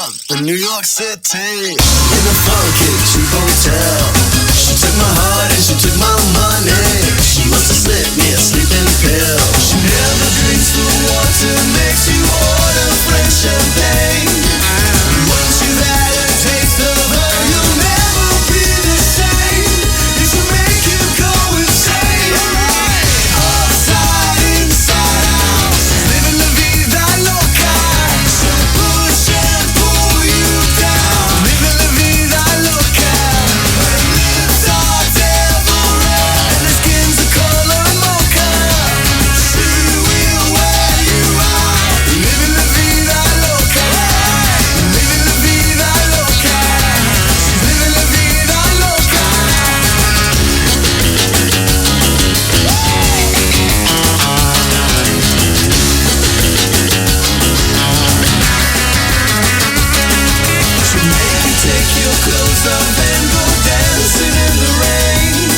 up in New York City, in a funky cheap hotel. She took my heart and she took my money. She must have slipped me a sleeping pill. She never drinks the water, makes you order French champagne. Once you've had a taste of her, you'll never be the same. It should make you go insane. Upside, inside out, living la vida loca. She'll push and pull you down, living la vida loca. Her lips are devil red and her skin's the color mocha. She will wear you out, living la vida loca. Living la vida loca. She's living la vida loca. She'll make you take your clothes off and go dancing in the rain.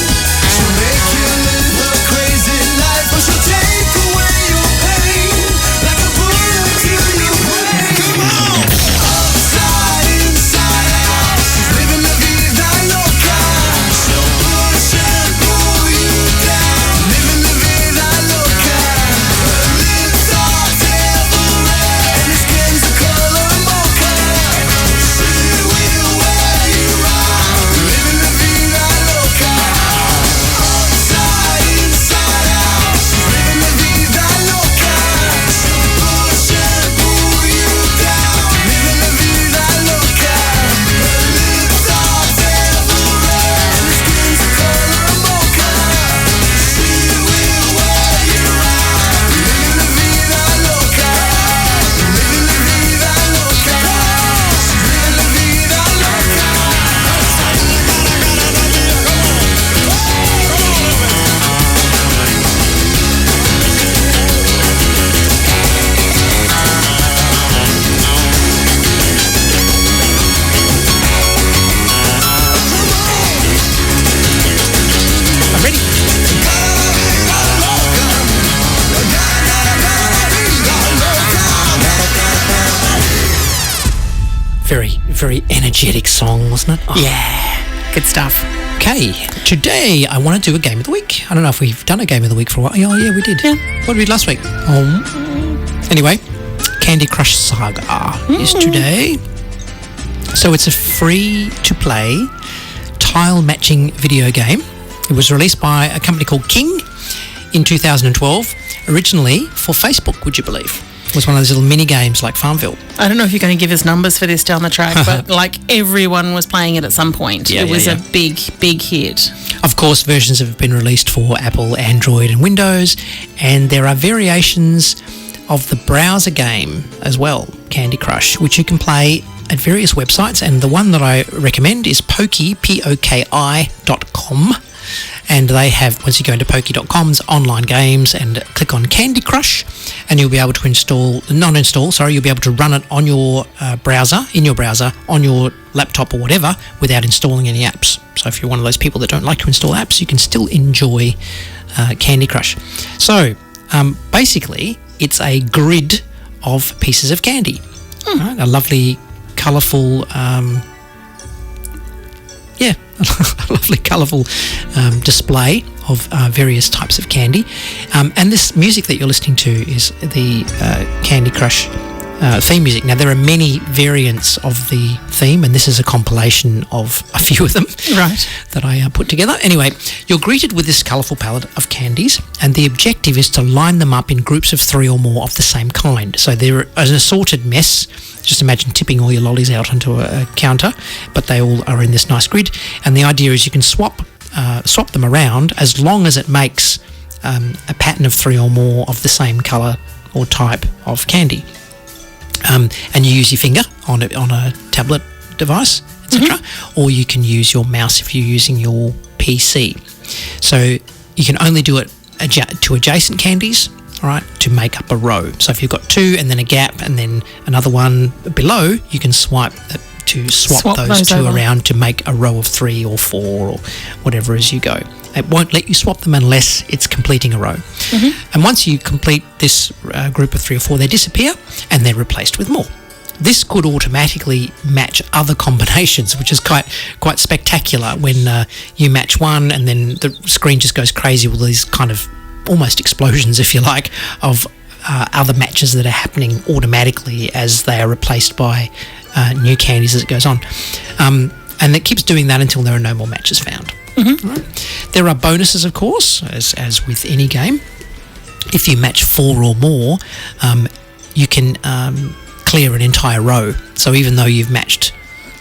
She'll make you live her crazy life, but she'll take away your pain like a bullet to your brain. Come on! Upside, inside out, she's living la vida loca. She'll push and pull you down, living la vida loca. Her lips are devil red and her skin's the color mocha. She will wear you out, living la vida loca. Upside, inside out, she's living la vida loca. She'll push and pull you down, living la vida loca. Her lips are devil red and her skin's the color mocha. She will wear you out, living la vida loca. Living la vida loca. She's living la vida loca. I'm ready. Very, very energetic song, wasn't it? Oh. Yeah, good stuff. Okay, today I want to do a game of the week. I don't know if we've done a game of the week for a while. Oh, yeah, we did. Yeah. What did we do last week? Anyway, Candy Crush Saga is today. So it's a free-to-play tile matching video game. It was released by a company called King in 2012, originally for Facebook, would you believe? It was one of those little mini games like Farmville. I don't know if you're going to give us numbers for this down the track, but like everyone was playing it at some point. Yeah, it was yeah. a big, big hit. Of course, versions have been released for Apple, Android and Windows, and there are variations of the browser game as well, Candy Crush, which you can play at various websites, and the one that I recommend is Poki, Poki.com. And they have, once you go into Poki.com's online games and click on Candy Crush, and you'll be able to you'll be able to run it on your browser, on your laptop or whatever, without installing any apps. So if you're one of those people that don't like to install apps, you can still enjoy Candy Crush. So basically, it's a grid of pieces of candy. Right? A lovely, colourful... a lovely colourful display of various types of candy, and this music that you're listening to is the Candy Crush theme music. Now there are many variants of the theme, and this is a compilation of a few of them that I put together. Anyway, you're greeted with this colourful palette of candies, and the objective is to line them up in groups of 3 or more of the same kind. So they're an assorted mess. Just imagine tipping all your lollies out onto a counter, but they all are in this nice grid. And the idea is you can swap them around as long as it makes a pattern of 3 or more of the same colour or type of candy. And you use your finger on a tablet device, etc. Or you can use your mouse if you're using your PC. So you can only do it to adjacent candies, all right, to make up a row. So if you've got 2 and then a gap and then another one below, you can swap those two around to make a row of 3 or 4 or whatever as you go. It won't let you swap them unless it's completing a row. And once you complete this group of 3 or 4, they disappear and they're replaced with more. this could automatically match other combinations, which is quite spectacular when you match one and then the screen just goes crazy with these kind of almost explosions, if you like, of other matches that are happening automatically as they are replaced by new candies as it goes on. And it keeps doing that until there are no more matches found. Mm-hmm. Right. There are bonuses, of course, as with any game. If you match 4 or more, you can clear an entire row. So even though you've matched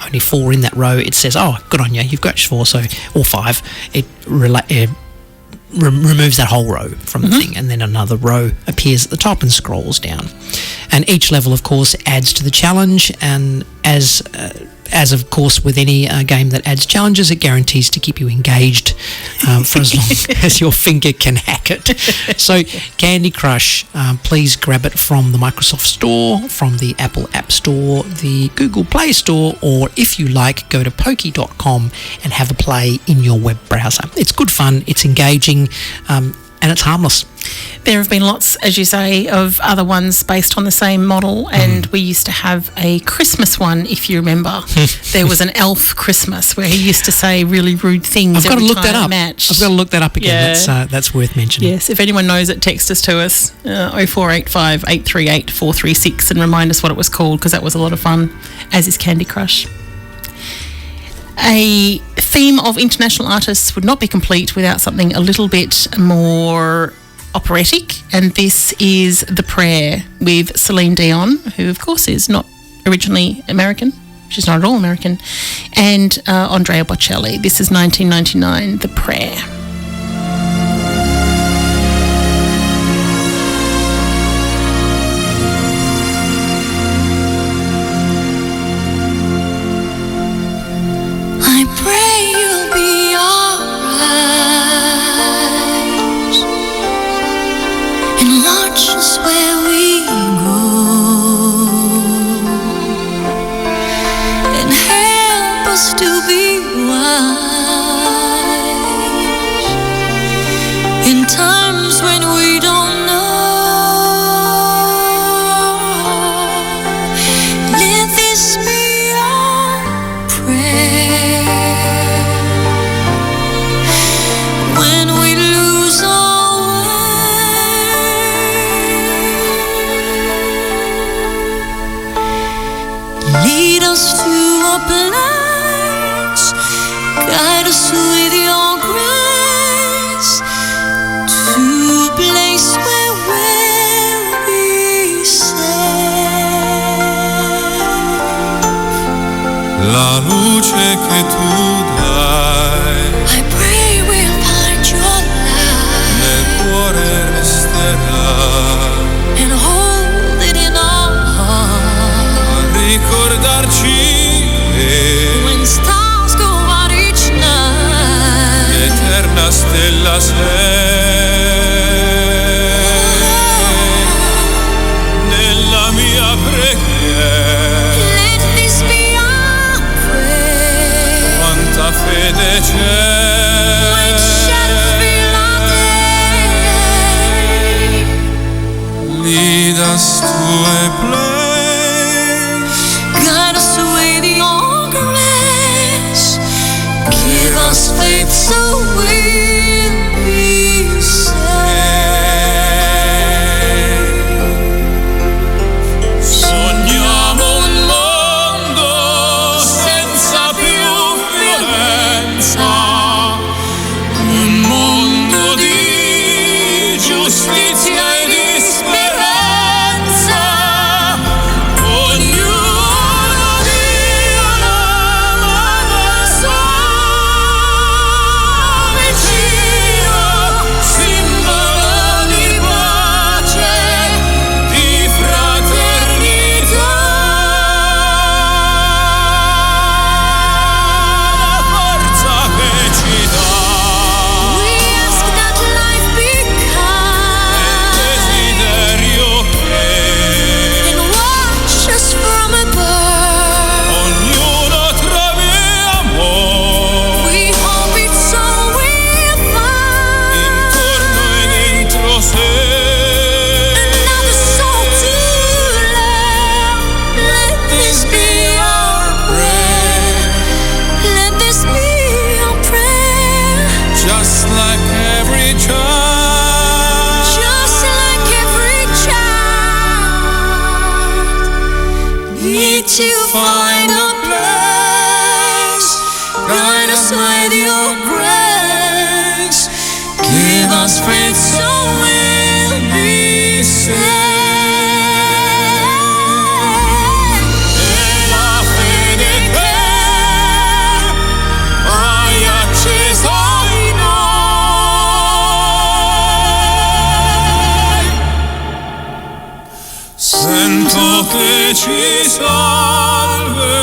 only 4 in that row, it says, oh, good on you, you've got 4, or 5. It removes that whole row from the thing, and then another row appears at the top and scrolls down. And each level, of course, adds to the challenge, and as of course with any game that adds challenges, it guarantees to keep you engaged for as long as your finger can hack it. So Candy Crush, please grab it from the Microsoft Store, from the Apple App Store, the Google Play Store, or if you like, go to pokey.com and have a play in your web browser. It's good fun, it's engaging, and it's harmless. There have been lots, as you say, of other ones based on the same model, and we used to have a Christmas one, if you remember. There was an elf Christmas where he used to say really rude things. I've got to look that up. Matched. I've got to look that up again. Yeah. That's worth mentioning. Yes, if anyone knows it, text us to us, 0485 838 436, and remind us what it was called, because that was a lot of fun, as is Candy Crush. A theme of international artists would not be complete without something a little bit more operatic, and this is The Prayer with Celine Dion, who of course is not originally American. She's not at all American. And Andrea Bocelli. This is 1999, The Prayer. La luce che tu dai, I pray we'll find your light, nel cuore resterà, and hold it in our heart, a ricordarci che when stars go out each night, l'eterna stella sei, nella mia preghiera. Fede c'è. When shadows fill our day, lead us to a place, guide us away the old grace, give us faith so we'll be saved. Sogniamo un mondo senza più un mondo di giustizia e di speranza, ognuno di una mano sola. with your grace. Give us faith so we'll be saved. E la fede che hai acceso in noi, sento che ci salverà.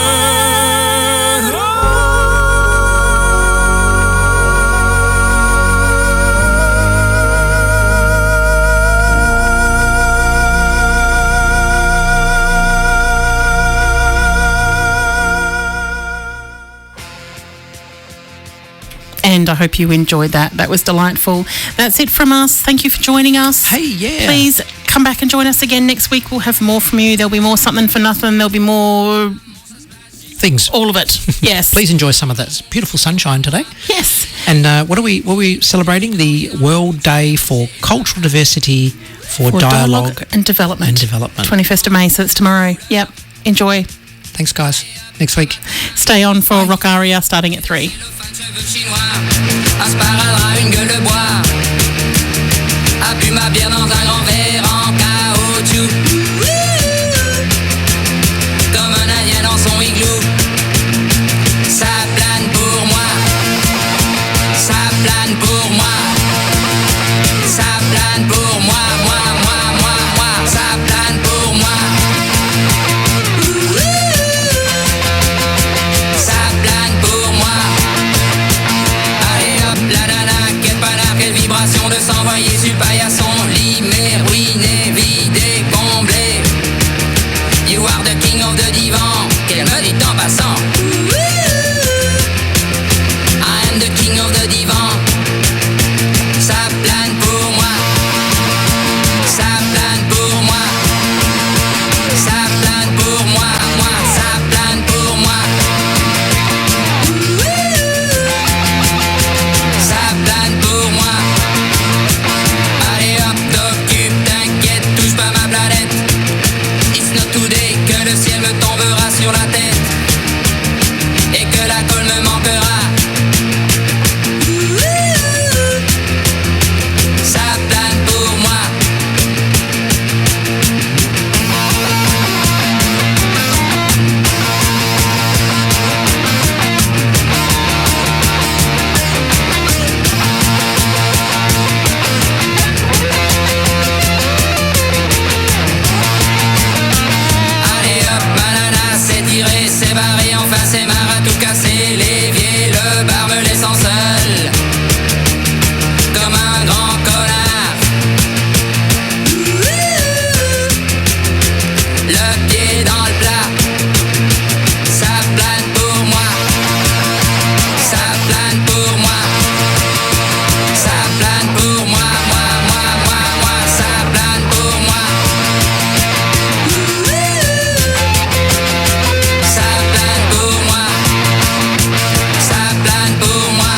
And I hope you enjoyed that. That was delightful. That's it from us. Thank you for joining us. Hey, yeah. Please come back and join us again next week. We'll have more from you. There'll be more something for nothing. There'll be more things. All of it. Yes. Please enjoy some of that beautiful sunshine today. Yes. And what are we celebrating? The World Day for Cultural Diversity for Dialogue and Development. 21st of May, so it's tomorrow. Yep. Enjoy. Thanks, guys. Next week. Stay on for Rock Aria starting at 3. Asparadrap, une gueule de bois, a bu ma bière dans un grand verre en caoutchouc, comme un indien dans son igloo. Ça plane pour moi, ça plane pour moi, ça plane pour moi, moi, ça plane pour moi. Ça plane pour moi. Quelle vibration de s'envoyer sur paillasson, limé, ruiné, vidé, comblé. You are the king of the divan, qu'elle me dit en passant. I am the king of the divan. Ça plane pour moi, ça plane pour moi, ça plane pour moi, ça plane pour moi. Ça plane pour moi. Allez hop, t'occupe, t'inquiète, touche pas ma planète. It's not today que le ciel me tombera sur la tête et que la colle me manquera. Ça plane pour moi. C'est barré, enfin c'est marre à tout casser. L'évier, le bar me laissant seul comme un grand connard. Le pied dans le plat. Ça plane pour moi. Ça plane pour moi. Ça plane pour moi. Moi. Ça plane pour moi. Ça plane pour moi. Ça plane pour moi.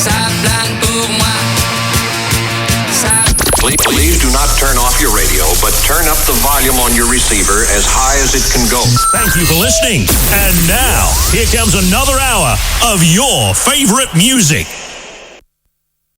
Ça plane pour moi. Please do not turn off your radio, but turn up the volume on your receiver as high as it can go. Thank you for listening. And now, here comes another hour of your favorite music.